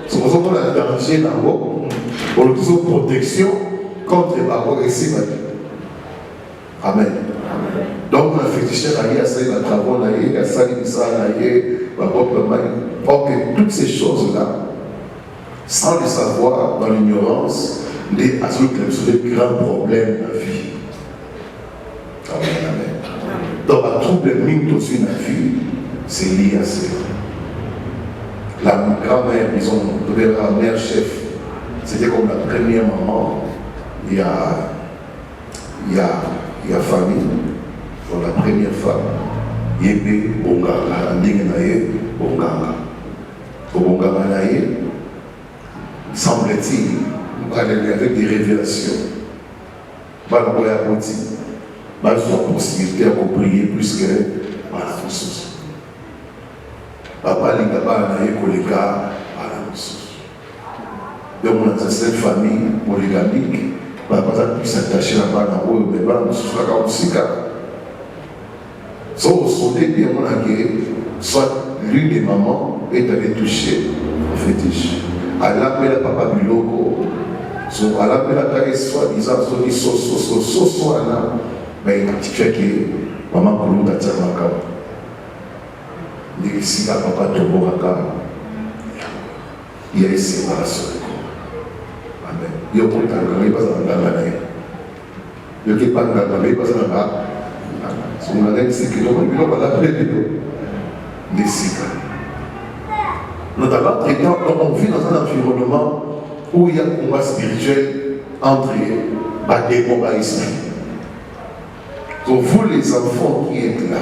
c'est pour ça qu'on a danger là-bas, pour le plus protection contre les barres ici. Amen. Donc, on a fait cher à y assez la travaux, il y a ça, il y a ça, donc, toutes ces choses-là, sans le savoir, dans l'ignorance, des grands problèmes de la vie. Amen, amen. Donc, un trouble mine aussi dans la vie, c'est lié à ça. La grand-mère, disons, la mère chef, c'était comme la première maman, il y a famille, pour la première femme, Yébé Bonganga, Ndingenaye Bonganga. Au Bonganga Naye, semble-t-il, avec des révélations. Balaboya Boti, il y a la possibilité de prier plus que la ressource. Papa Lingaba Naye Koleka, la ressource. Donc, on a cette famille polygamique. Papa puisse s'attacher là-bas dans le mais là, nous sommes aussi cas. Soit au début, on a soit l'une des mamans est allée toucher le fétiche. Elle appelle papa Biloko. Elle appelle la taille soi-disant, soit là, mais il fait que maman Koulou Datia Makam. ici, papa Toboraka, il y a une séparation. Amen. Il y a un peu de temps, il n'y a pas de il n'y a pas de temps, il n'y a pas de temps. Si on a dit que c'est que nous ne pas l'appeler les cycles. Notamment, on vit dans un environnement où il y a un combat spirituel entre des combats ici. Donc vous les enfants qui êtes là,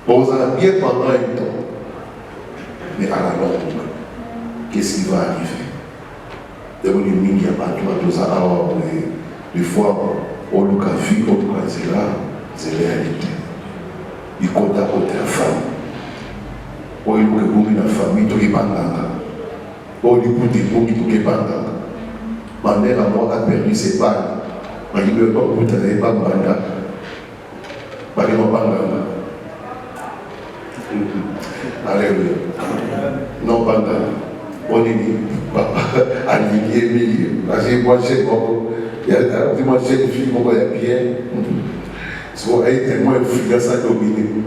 vous allez bien pendant un temps, mais à la longue, qu'est-ce qui va arriver? D'abord, il y a pas de ça, des fois, on le fait, on le fait là, c'est la réalité. Il compte à côté de la famille. On lui dit que la famille, tout est pendant. On lui dit que tout est pendant. Ma mère a perdu ses parents. Je ne peux pas vous dire pas banda. Pas de banda. Alléluia. Non banda. On est dit, papa, aligné, milieu. Parce que moi, il y a moi, j'ai une fille, moi, il y a bien. Si vous avez tellement de filles, ça domine.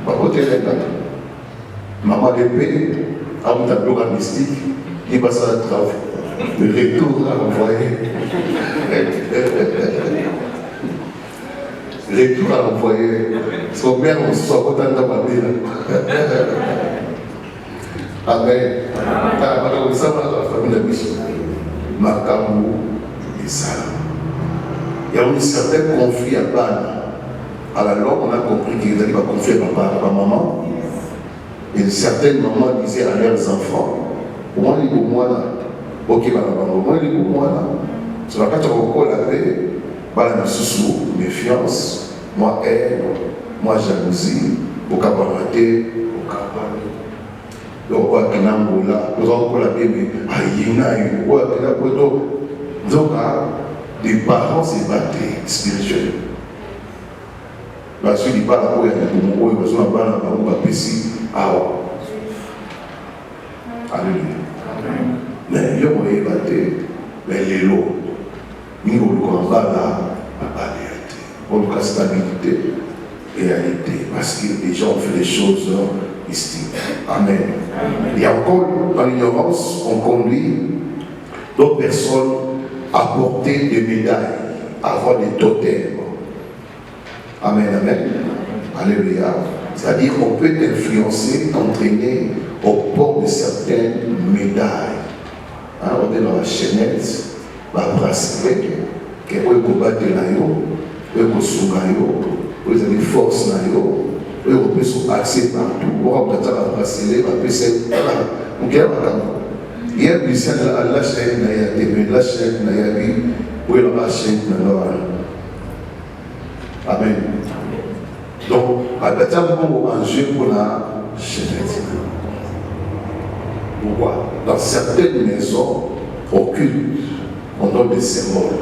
Papa, tu es là. Maman de paix, à mon tableau mystique, il passe à la travail. Le retour à l'envoyer. Retour à l'envoyer. Son père, on se soit content de la famille. Amen. Amen. Ça va la famille de la mission. Makamou et ça. Il y a un certain conflit à Bana. À la longue, on a compris qu'il y avait un conflit à maman. Et certaines mamans disaient à leurs enfants, comment il est pour moi là? Ok, comment il est pour moi là? Sur la carte, on la paix, la sous méfiance, moi haine, moi jalousie, au cabaret, au cabaret. Donc, on va qu'il y a nous avons la paix, mais il y a une fois qu'il y a donc, les parents se battaient spirituellement. Parce qu'il parle à quoi il y a des moments où il y a des parents qui ont alléluia. Mais il y a moyen de battre, mais les lots, nous avons le combat là, on a la stabilité et réalité, parce que les gens ont fait des choses ici. Amen. Et encore, dans l'ignorance, on conduit d'autres personnes à porter des médailles, à avoir des totems. Amen, amen. Alléluia. C'est-à-dire qu'on peut influencer, entraîner au port de certaines médailles. Hein, on est dans la chaînette, la bracelet, qui est pour combattre l'aïo, pour vous avez des forces l'aïo, vous pouvez accès partout, vous pouvez la bracelet, vous pouvez se faire. Donc, il y a des gens qui ont la chaîne, la chaîne, vous pouvez la chaîne, amen. Donc, il y a un enjeu pour la chaînette. Pourquoi? Dans certaines maisons occultes, on donne des symboles.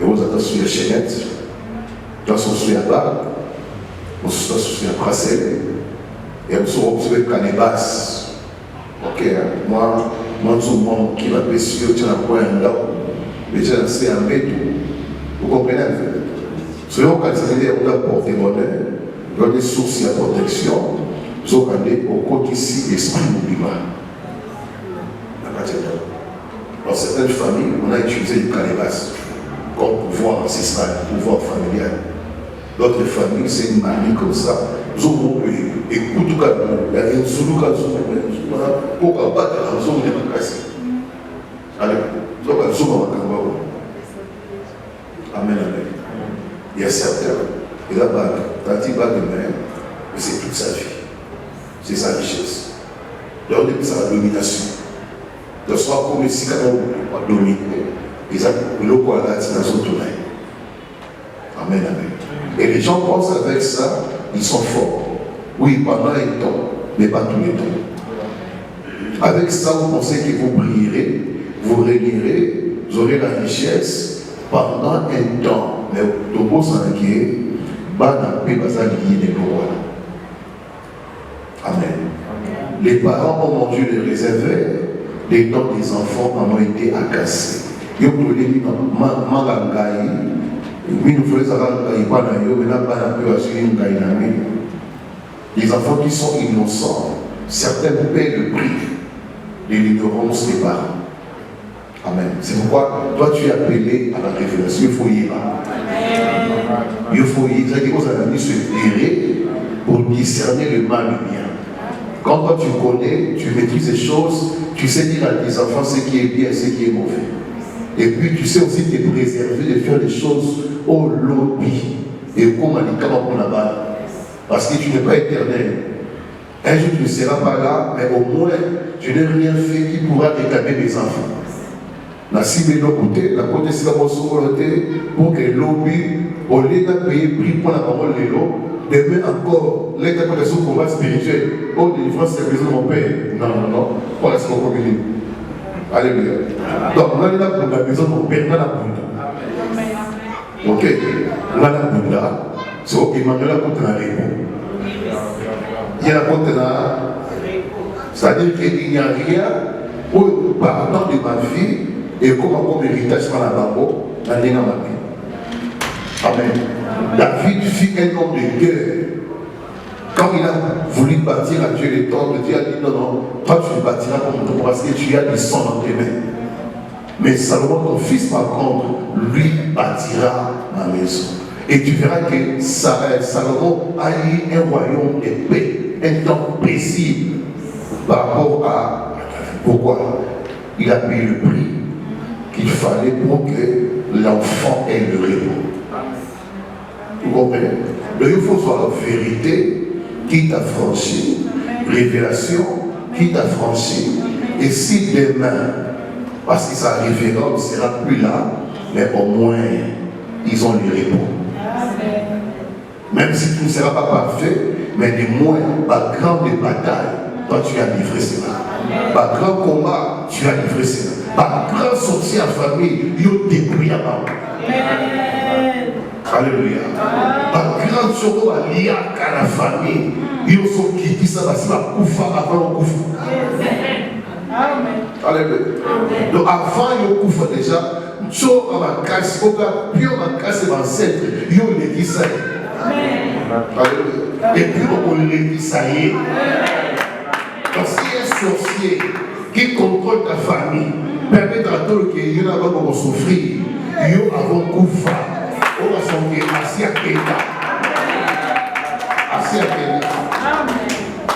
Et vous êtes sur les chaînettes, vous êtes sur la bague, vous êtes sur la bracelet, et vous êtes sur le canébas. Ok, moi, qui va précieux, tu n'as pas un dent, mais tu as un métaux. Vous comprenez? Selon quand on a porté bonheur, il y a des sources de protection, nous avons au côté ici, esprit mouvement. Dans certaines familles, on a utilisé du calébas comme pouvoir ancestral, pouvoir familial. D'autres familles, c'est une mamie comme ça. Nous avons écoute tout cas, il y a un sous pour combattre la zone de ma casse. Allez, nous avons un zoom à amen, amen. Il y a certains, et la bague, la petite bague de mer, mais c'est toute sa vie. C'est sa richesse. Donc, c'est sa domination. Donc, soit comme ici, quand on domine, ils ont le quoi là, c'est dans son tournée. Amen, amen. Et les gens pensent avec ça, ils sont forts. Oui, pendant un temps, mais pas tous les temps. Avec ça, vous pensez que vous brillerez, vous régnerez, vous aurez la richesse pendant un temps. Mais le beau sanguier, amen. Les parents ont mangé les réservoirs, les dents des enfants en ont été agacés. Ils ont dit Mangangaï, ils nous faisaient ça, ils n'ont pas eu à suivre une gaïnami. Les enfants qui sont innocents, certains paient le prix de l'ignorance des parents. Amen. C'est pourquoi toi tu es appelé à la révélation. Il faut y aller. Il faut y aller. C'est-à-dire que vos amis se éclairer pour discerner le mal et le bien. Quand toi tu connais, tu maîtrises les choses, tu sais dire à tes enfants ce qui est bien et ce qui est mauvais. Et puis tu sais aussi te préserver de faire des choses au lobby. Et comme on dit, pour la balle. Parce que tu n'es pas éternel. Un jour tu ne seras pas là, mais au moins je n'ai rien fait qui pourra réclamer mes enfants. La cible de l'autre côté, la côté c'est la volonté pour que lobby, au lieu de payer prix pour la parole de l'eau, demain encore, l'État de son combat spirituel, oh délivrance c'est besoin de mon père. Non, voilà ce qu'on communique. Alléluia. Donc, on est là pour la maison de mon père, on a la Bouddha. Ok, on a la Bouddha, c'est ok, mais on a la Bouddha. Il y a la Bouddha, c'est-à-dire qu'il n'y a rien pour partant de ma vie et comme héritage par la babo, dans les Amen. David fut un homme de guerre. Quand il a voulu bâtir à Dieu les temps, Dieu a dit non, toi tu bâtiras comme toi parce que tu as du sang dans tes mains. Mais Salomon, ton fils par contre, lui bâtira ma maison. Et tu verras que Salomon a eu un royaume de paix, un temps paisible par rapport à pourquoi il a payé le prix qu'il fallait pour que l'enfant ait le repos. Vous comprenez? Donc il faut voir la vérité qui t'a franchi, révélation qui t'a franchi. Et si demain, parce que ça arrivera, on ne sera plus là, mais au moins ils ont le repos. Même si tu ne seras pas parfait, mais du moins, par grande bataille, toi tu as livré cela. Par grand combat, tu as livré cela. Par grand sortie en famille, il y a débrouillé à part. Alléluia. Par grande sortie à lier à la famille, il y a son qui dit ça, c'est la koufa avant le koufa. Alléluia. Donc avant le koufa déjà, tu as ma casse, tu as pire ma casse et ma ancêtre, il y a le dit ça. Alléluia. Et puis on le dit ça y est. Donc si un sorcier qui contrôle ta famille permet à toi qu'il y en a qui vont souffrir, il y a avant koufa, on va s'en assis à Kenya. Assis à Kenya.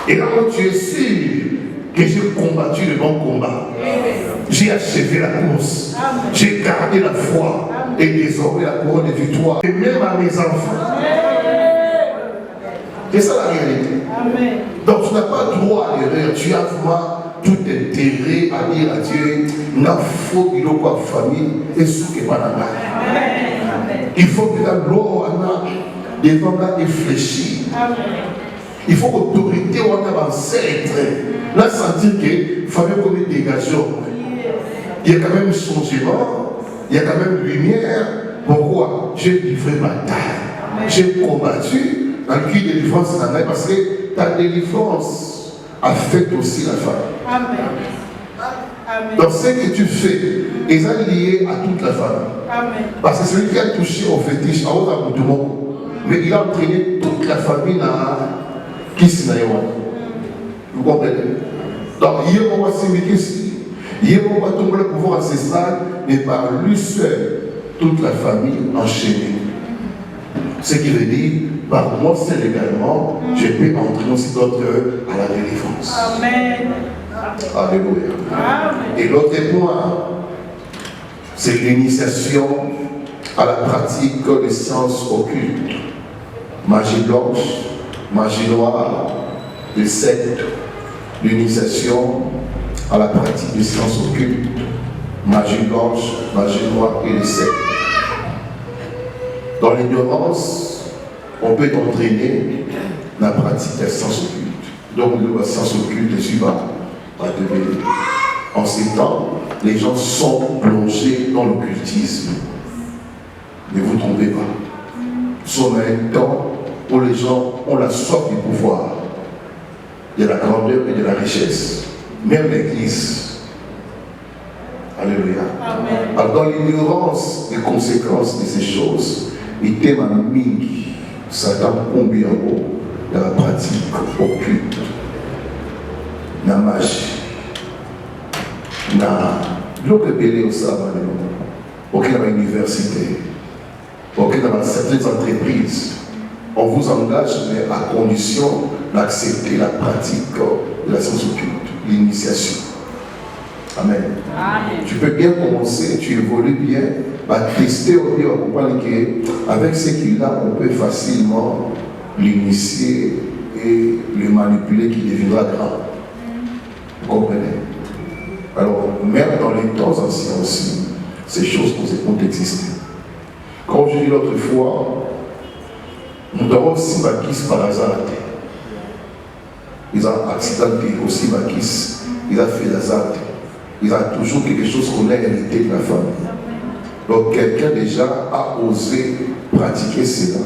Et là quand tu es sûr que j'ai combattu le bon combat, j'ai achevé la course, j'ai gardé la foi et désormais la couronne de victoire, et même à mes enfants. C'est ça la réalité. Amen. Donc tu n'as pas droit à l'erreur, tu as vraiment tout intérêt à dire à Dieu, il faut qu'il y ait une famille et ce qui n'est pas la main. Il faut que la gloire devant la réfléchir. Il faut que l'autorité soit ancêtre. Là, sentir que la famille comme une dégagement. Il y a quand même changement, il y a quand même lumière. Pourquoi? J'ai livré ma bataille. J'ai combattu. Dans le cri de délivrance, parce que ta délivrance affecte aussi la famille. Amen. Donc ce que tu fais est lié à toute la famille. Amen. Parce que celui qui a touché au fétiche, à autre bout du monde, mais il a entraîné toute la famille dans Kisinaïwa. Vous comprenez? Donc il y a un Simikisi, il y a un pouvoir ancestral, mais par lui seul, toute la famille enchaînée. Ce qui veut dire, par moi seul également, je peux entrer aussi d'autres à la délivrance. Amen. Alléluia. Amen. Et l'autre point, c'est l'initiation à la pratique des sciences occultes. Magie blanche, magie noire, les sectes, l'initiation à la pratique des sciences occultes. Magie blanche, magie noire et les sectes. Dans l'ignorance, on peut entraîner la pratique des sciences occultes. Donc, la science occulte est suivante à devenir. En ces temps, les gens sont plongés dans l'occultisme. Ne vous trompez pas. Nous sommes à un temps où les gens ont la soif du pouvoir, de la grandeur et de la richesse. Même l'Église. Alléluia. Amen. Alors, dans l'ignorance des conséquences de ces choses, il t'aime à mille, Satan combien haut, de la pratique occulte, la magie, l'autre belé au sabbat, aucune université, aucune dans certaines entreprises. On vous engage, mais à condition d'accepter la pratique de la science occulte, l'initiation. Amen. Amen. Tu peux bien commencer, tu évolues bien, à tester au bien, à comprendre qu'avec ce qu'il a, on peut facilement l'initier et le manipuler qui deviendra grand. Vous comprenez? Alors, même dans les temps anciens aussi, ces choses ont existé. Comme je dis l'autre fois, nous avons aussi Bakis par hasard. Ils ont accidenté aussi Bakis, ils ont fait hasard. Ils ont toujours quelque chose qu'on a hérité de la famille. Donc quelqu'un déjà a osé pratiquer cela.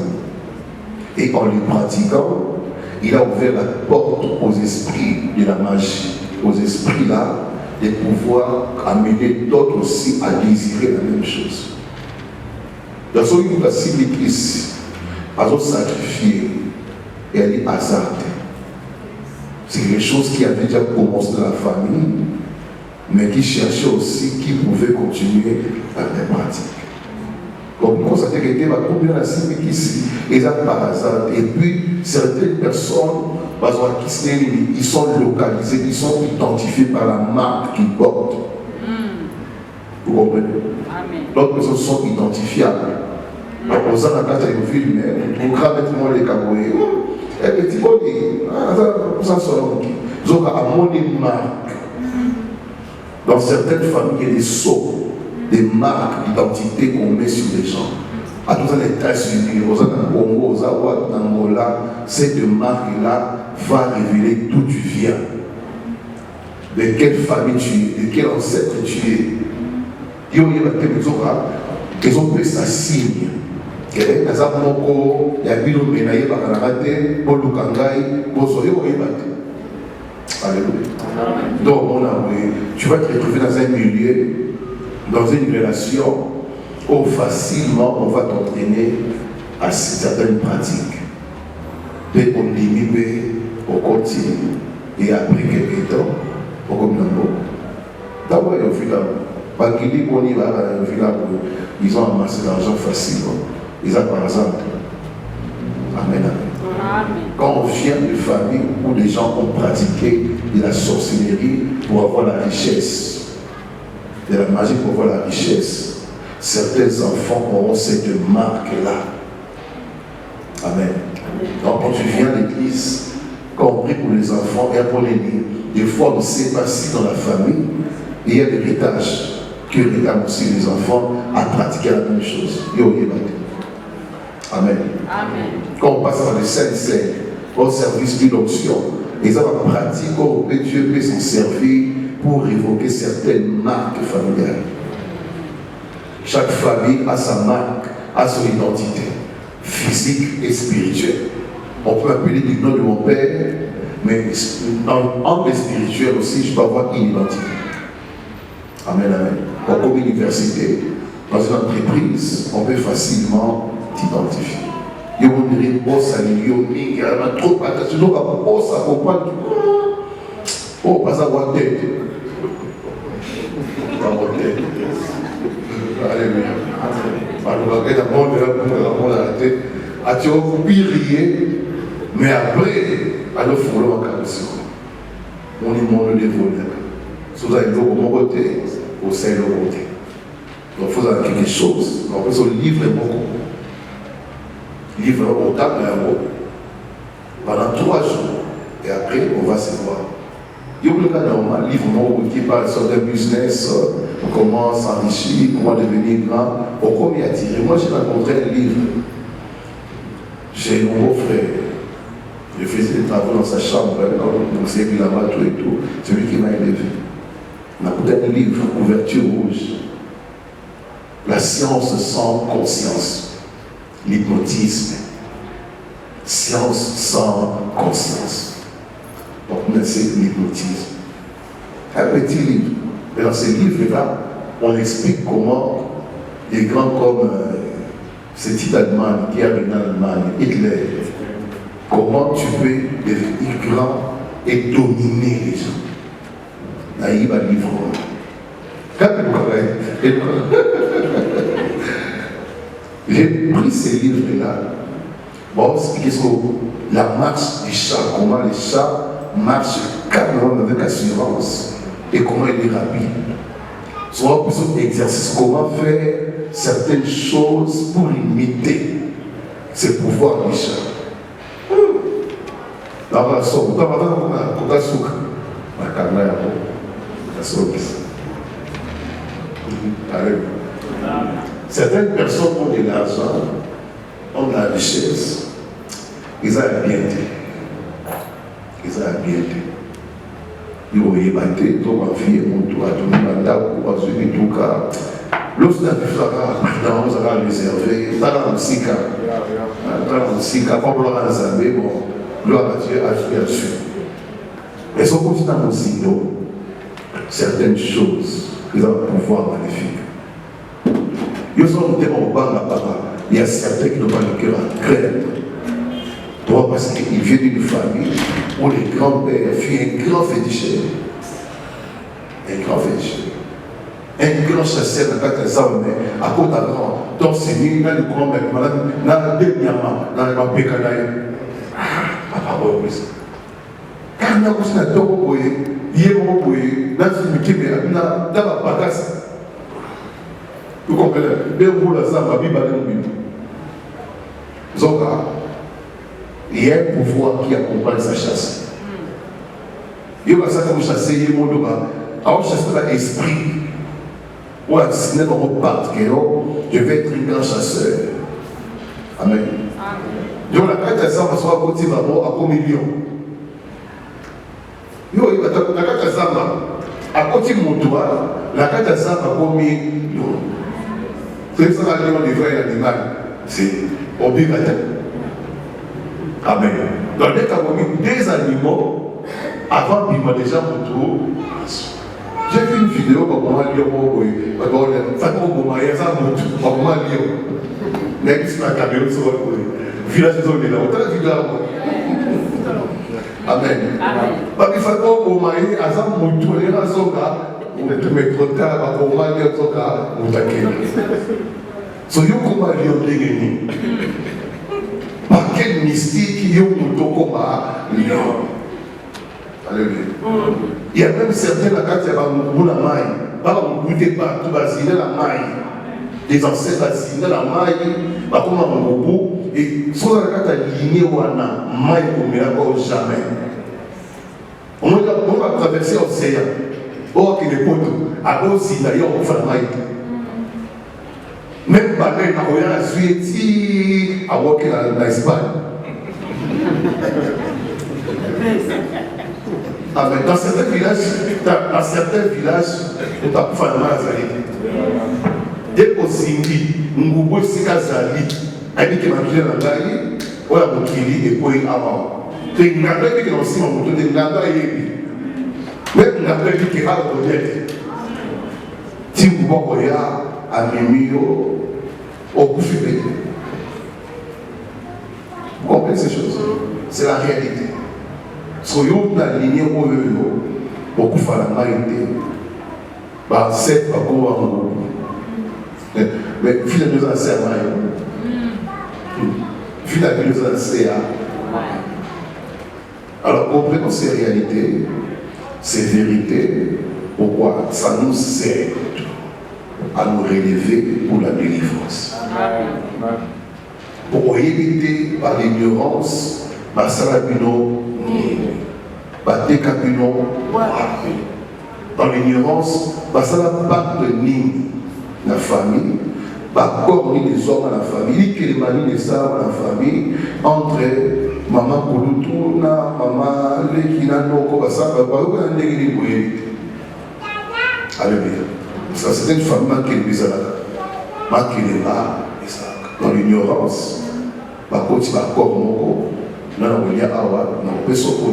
Et en le pratiquant, il a ouvert la porte aux esprits de la magie, aux esprits là, de pouvoir amener d'autres aussi à désirer la même chose. Dans son livre, la civilis, à sacrifier, et elle est hasard. C'est quelque chose qui avait déjà commencé dans la famille, mais qui cherchait aussi qui pouvait continuer à la pratique. Donc, nous constatons que Dieu va combien la civilis ici, et ça par hasard. Et puis, certaines personnes, ils sont localisés, ils sont identifiés par la marque qu'ils portent. Vous comprenez? D'autres personnes sont identifiables. Donc, aux ans, la film, on crame les caboués. Et petit body, ça sort. Donc, à mon marque, dans certaines familles, il y a des sceaux, des marques d'identité qu'on met sur les gens. À tous les États-Unis, aux Congo, aux Awa, aux Angola, cette marque-là va révéler d'où tu viens, de quelle famille tu es, de quel ancêtre tu es. Ils ont fait ça signe. Il y a moko ya bilo menaye bakanakate pour lukangai bozoyo oyebate. Alléluia. Donc tu vas te retrouver dans un milieu, dans une relation où facilement on va t'entraîner à certaines pratiques. Peut on limite au continue et après quelques temps au communauté. D'abord il y a un ils ont amassé l'argent facilement. Ils ont par exemple. Amen. Quand on vient de familles où les gens ont pratiqué de la sorcellerie pour avoir la richesse, de la magie pour avoir la richesse, certains enfants auront cette marque-là. Amen. Donc quand tu viens à l'église, quand on prie pour les enfants et pour les livres, des fois on ne sait pas si dans la famille, il y a l'héritage que réclament aussi les enfants à pratiquer la même chose. Amen. Amen. Quand on passe par les saints au service d'une option, les hommes pratiquent où Dieu peut s'en servir pour évoquer certaines marques familiales. Chaque famille a sa marque, a son identité physique et spirituelle. On peut appeler du nom de mon père, mais dans l'angle spirituel aussi, je peux avoir une identité. Amen, amen. Donc, comme université, dans une entreprise, on peut facilement t'identifier. Il y a une bosse à l'union, il y a trop de donc à bosse à comprendre. Oh, pas à avoir tête. Pas avoir tête. Alléluia. Alors, regarde la monde à la tête. À tu oublié, mais après, à nous follow en caractère. On est monde de voleurs. Si vous avez le bon côté, vous savez le côté. Donc, il faut avoir quelque chose. Donc, on peut livre beaucoup. Livre au table et en haut. Pendant 3 jours. Et après, on va se voir. Il y a le cas normal, livre qui parle sur le business, comment s'enrichir, comment devenir grand, comment y attirer. Moi, j'ai rencontré un livre. J'ai mon beau-frère. Je faisais des travaux dans sa chambre, donc c'est lui là-bas, tout et tout. C'est lui qui m'a élevé. On a écouté un livre, couverture rouge. La science sans conscience. L'hypnotisme. Science sans conscience. Donc, c'est l'hypnotisme. Un petit livre. Mais dans ce livre-là, on explique comment des grands comme cet Allemand qui est arrivé en Allemagne, Hitler, Comment tu peux devenir grand et dominer les gens? Naïb à livre. J'ai pris ces livres-là. Bon, qu'est-ce que la marche du chat, comment les chats marchent calmement avec assurance et comment il est rapide. Soit plus exercice, comment faire certaines choses pour imiter ces pouvoirs du chat. Certaines personnes ont de l'argent, ont de la richesse, ils ont la bienté. Ils ont la bienté. Ils ont ébatté, ils ont envie, ils ont donné mandat, ils ont donné tout cas. Lorsqu'on a vu ça, on a réservé, dans la musique, comme on l'a réservé, bon, gloire à Dieu, a fait dessus. Mais si on continue dans nos signaux, certaines choses, ils ont un pouvoir maléfique. Il y a certains qui n'ont pas le cœur à craindre. Toi, parce qu'il vient d'une famille où les grands-pères furent un grand féticheur. Un grand féticheur. Un grand chasseur dans la case à côté de grand. Donc, c'est lui, dans le grand-père, dans le dernièrement, dans le grand-père, papa, oui. Quand on a aussi un topo, il y a un topo, dans une équipe, dans la bagasse. Vous comprenez? Bien pour la Zamba, il y a un pouvoir qui accompagne sa chasse. Il y a un pouvoir qui chasser, il y a un pouvoir qui chasser l'esprit. Ou à dessiner dans votre part, je vais être un grand chasseur. Amen. Donc la carte de Zamba soit à côté de à million. La carte de Zamba, à côté de mon doigt, la carte de Zamba à million. C'est ça qu'on devrait l'animal. C'est obligatoire. Amen. Dans les cas où des animaux, avant qu'il m'a déjà montré, j'ai vu une vidéo comme comment lire mon boy. Ça comme comment il y a ça montre. Comment lire. Mais qui sont à Cameroun sur le village de zone là. Autant de vidéo à moi. Amen. Parce qu'il faut comment il y a ça montre. Les raisons là. On est trop tard, on va aller au cas, on va aller. So, you come à Lyon de par quel mystique, you come à Lyon. Alléluia. Il y a même certains, quand il y a un maille, on ne goûtait pas, tout va signer la maille. Les ancêtres vont signer la maille, comme un robot, et si on a aligné ou un maille comme il n'y a pas jamais. On va traverser l'océan. Or qu'il est poteau, à cause d'ailleurs on fait la maille. Même pas même quand on a la Suède, à Walker en Espagne. Dans certains villages, on t'a pas fait la maille. Dès qu'on s'y dit, on peut se casser, on dit que ma fille est là, on a mon kili et puis avant. C'est une affaire qui est aussi mon moto, c'est une affaire qui même la paix qui est à reconnaître. Si vous voyez à Mimio, au coup de vous comprenez ces choses? C'est la réalité. Soyons alignés au lieu, beaucoup de la maïté. C'est pas pour mais finalement, nous en servons. Finalement, nous en servons. Alors, comprenons ces réalités. Ces vérités, pourquoi ça nous sert à nous relever pour la délivrance. Pour éviter par l'ignorance, par Salabino, par Décapino, dans l'ignorance, par Salabino, ni la famille, par corps ni les hommes à la famille, ni les maris des sables à la famille, entre maman Kouloutuna, maman Lekina Noko, Basaka, Baouka, Negri Boué. Alléluia. Ça, c'est une famille qui est bizarre. Qui est là, dans l'ignorance. Par contre, il va corps Moko, dans la Awa, dans le Pesoko,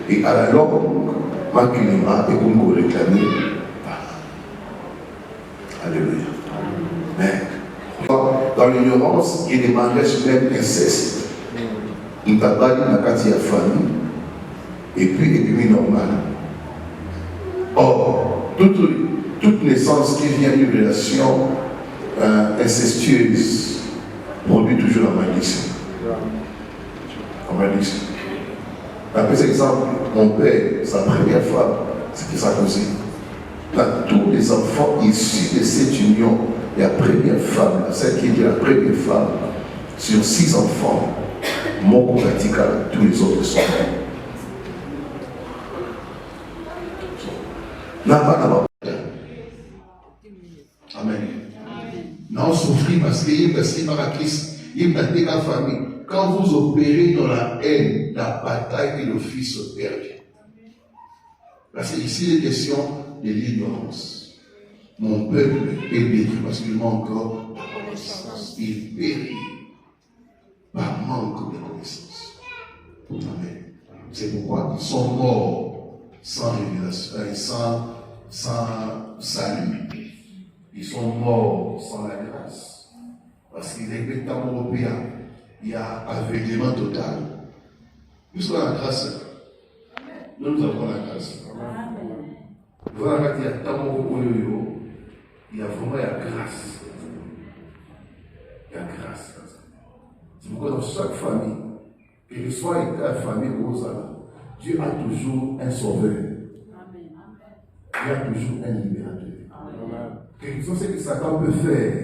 et à la longue, qui est là, et qu'on peut réclamer. Alléluia. Mais, dans l'ignorance, il y a des mariages même incestes. il t'a pas dit dans la famille, et puis normal. Or, toute naissance qui vient d'une relation incestueuse produit toujours la malédiction. La malédiction. Après cet exemple, mon père, sa première femme, c'était sa cousine. Dans tous les enfants issus de cette union, la première femme, celle qui est la première femme, sur 6 enfants, mon Katika, tous les autres sont morts. Amen. Non, souffrir parce qu'il y a la crise, il y a la famille. Quand vous opérez dans la haine, la bataille et le fils se perdent. Parce que ici, il est question de l'ignorance. Mon peuple est détruit parce qu'il manque encore de connaissance. Il périt par manque de connaissance. Amen. C'est pourquoi ils sont morts sans révélation, sans salut. Ils sont morts sans la grâce. Parce qu'il est le temps européen. Il y a aveuglement total. Nous sommes la grâce. Nous avons la grâce. Voilà, il y a tant il y a vraiment la grâce. Il y a grâce. C'est pourquoi dans chaque famille, que ce soit la famille Rosana, Dieu a toujours un sauveur. Il y a toujours un libérateur. Quelque chose que Satan peut faire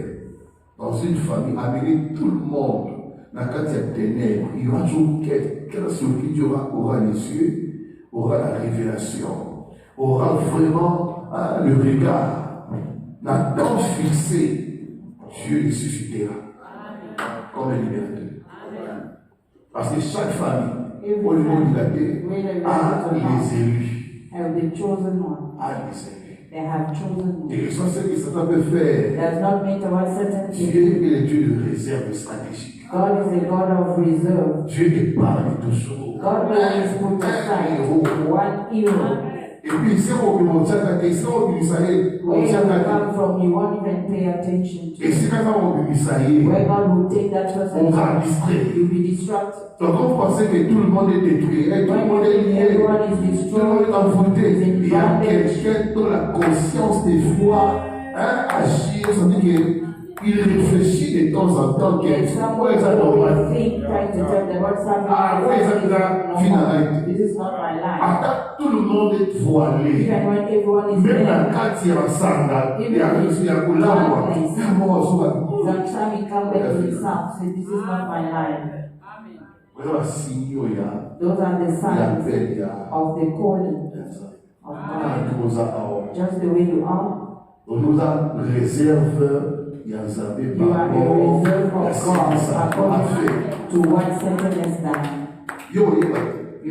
dans une famille, amener tout le monde dans le cadre des ténèbres. Il y aura toujours quelqu'un sur qui Dieu aura les yeux, aura la révélation, aura vraiment le regard, n'a tant fixé, Dieu le suscitera comme un libérateur. Parce que chaque famille, au niveau de la terre, a les élus. A les élus. They have chosen Et que ce que Satan peut faire, does not mean about certain Dieu things. est le Dieu de réserve stratégique. God is a God of reserve. Dieu épargne toujours. God always puts aside one hero. Et puis, c'est au Monsaka, et c'est au Misaïe, Where you come from, you won't even pay attention to. et c'est quand on Misaïe, Where God will take that person, on va distraire. you'll be distracted. Donc, quand vous pensez que tout le monde est détruit, et tout le monde est lié, Everyone is tout le monde est envoûté, destroyed. il y a quelqu'un dont la conscience des fois agir, ça veut dire qu'il réfléchit de temps en temps, If que someone est normal. will think, trying to tell them what's Ah, ouais, ça veut dire, this is not my life. Ah, tout le monde est voilé. Even when everyone is Même la there, carte est en sandal. Il y a Kulangwa. Sometimes he come back to himself, say, this is not my life. Those are the signs of the calling of God. Just the way you are. On a réserve. You are a reserve of God according to what Satan has done. You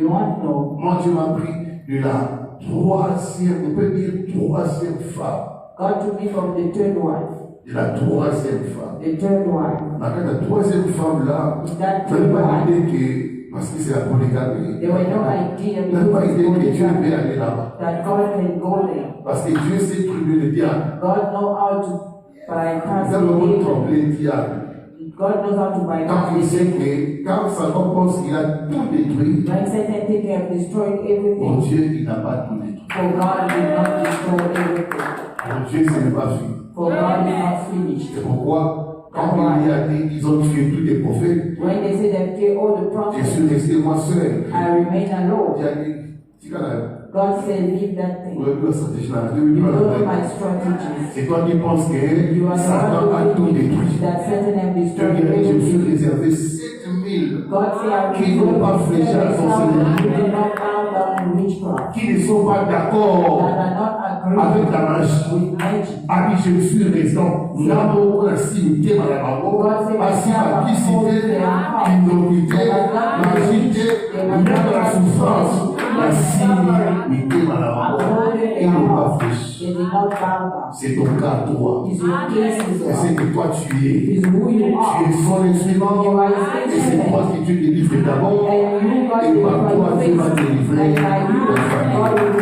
won't know. Moi, Dieu m'a pris de la troisième, on peut dire troisième femme. God took me from the third wife. De la troisième femme. The third wife. La troisième femme là, That tu n'as pas l'idée que, parce que c'est la polygamie, there were no idea tu n'as pas idée que Dieu peut aller là-bas. that God can go there. Parce que Dieu sait trouver le diable. God knows how to bypass Il the a le devil. trembler le diable. God knows how to Quand bypass il the sait devil. que, quand Satan pense qu'il a tout détruit, When Satan think they have destroyed mon everything, Dieu, il n'a pas tout détruit. for God did not destroy everything. Mon Dieu, ce n'est pas fini. For God is not finished. C'est pourquoi, quand il a dit, ils ont tué tous les prophètes, When they say they've killed all the je prophets, suis resté moi seul. I remain alone. Il a dit, tu connais, God said, leave that thing. la stratégie là, You know my strategies. c'est toi qui penses que You are Satan a the tout one who détruit. thinks that Satan have Je destroyed me everything. suis réservé 7000 God said, I qui n'ont pas fléchi à la will sorcellerie, you did not bow down in witchcraft. qui ne sont pas That d'accord are not avec agreeing la magie. with magic. À qui je suis restant, Namo, la cimetière, Malababo, la cimetière, l'innocuité, l'agité, même la souffrance, la cimetière, Malababo, et n'ont pas fléchi. They did not bow down. C'est ton cas, toi. It's your case, C'est ce que toi tu es. it's who you Tu are. es son instrument. You are his Et c'est instrument. toi qui Dieu délivre d'abord. And you, God, Et will par toi, Dieu va fix. délivrer And by you, ta famille. God will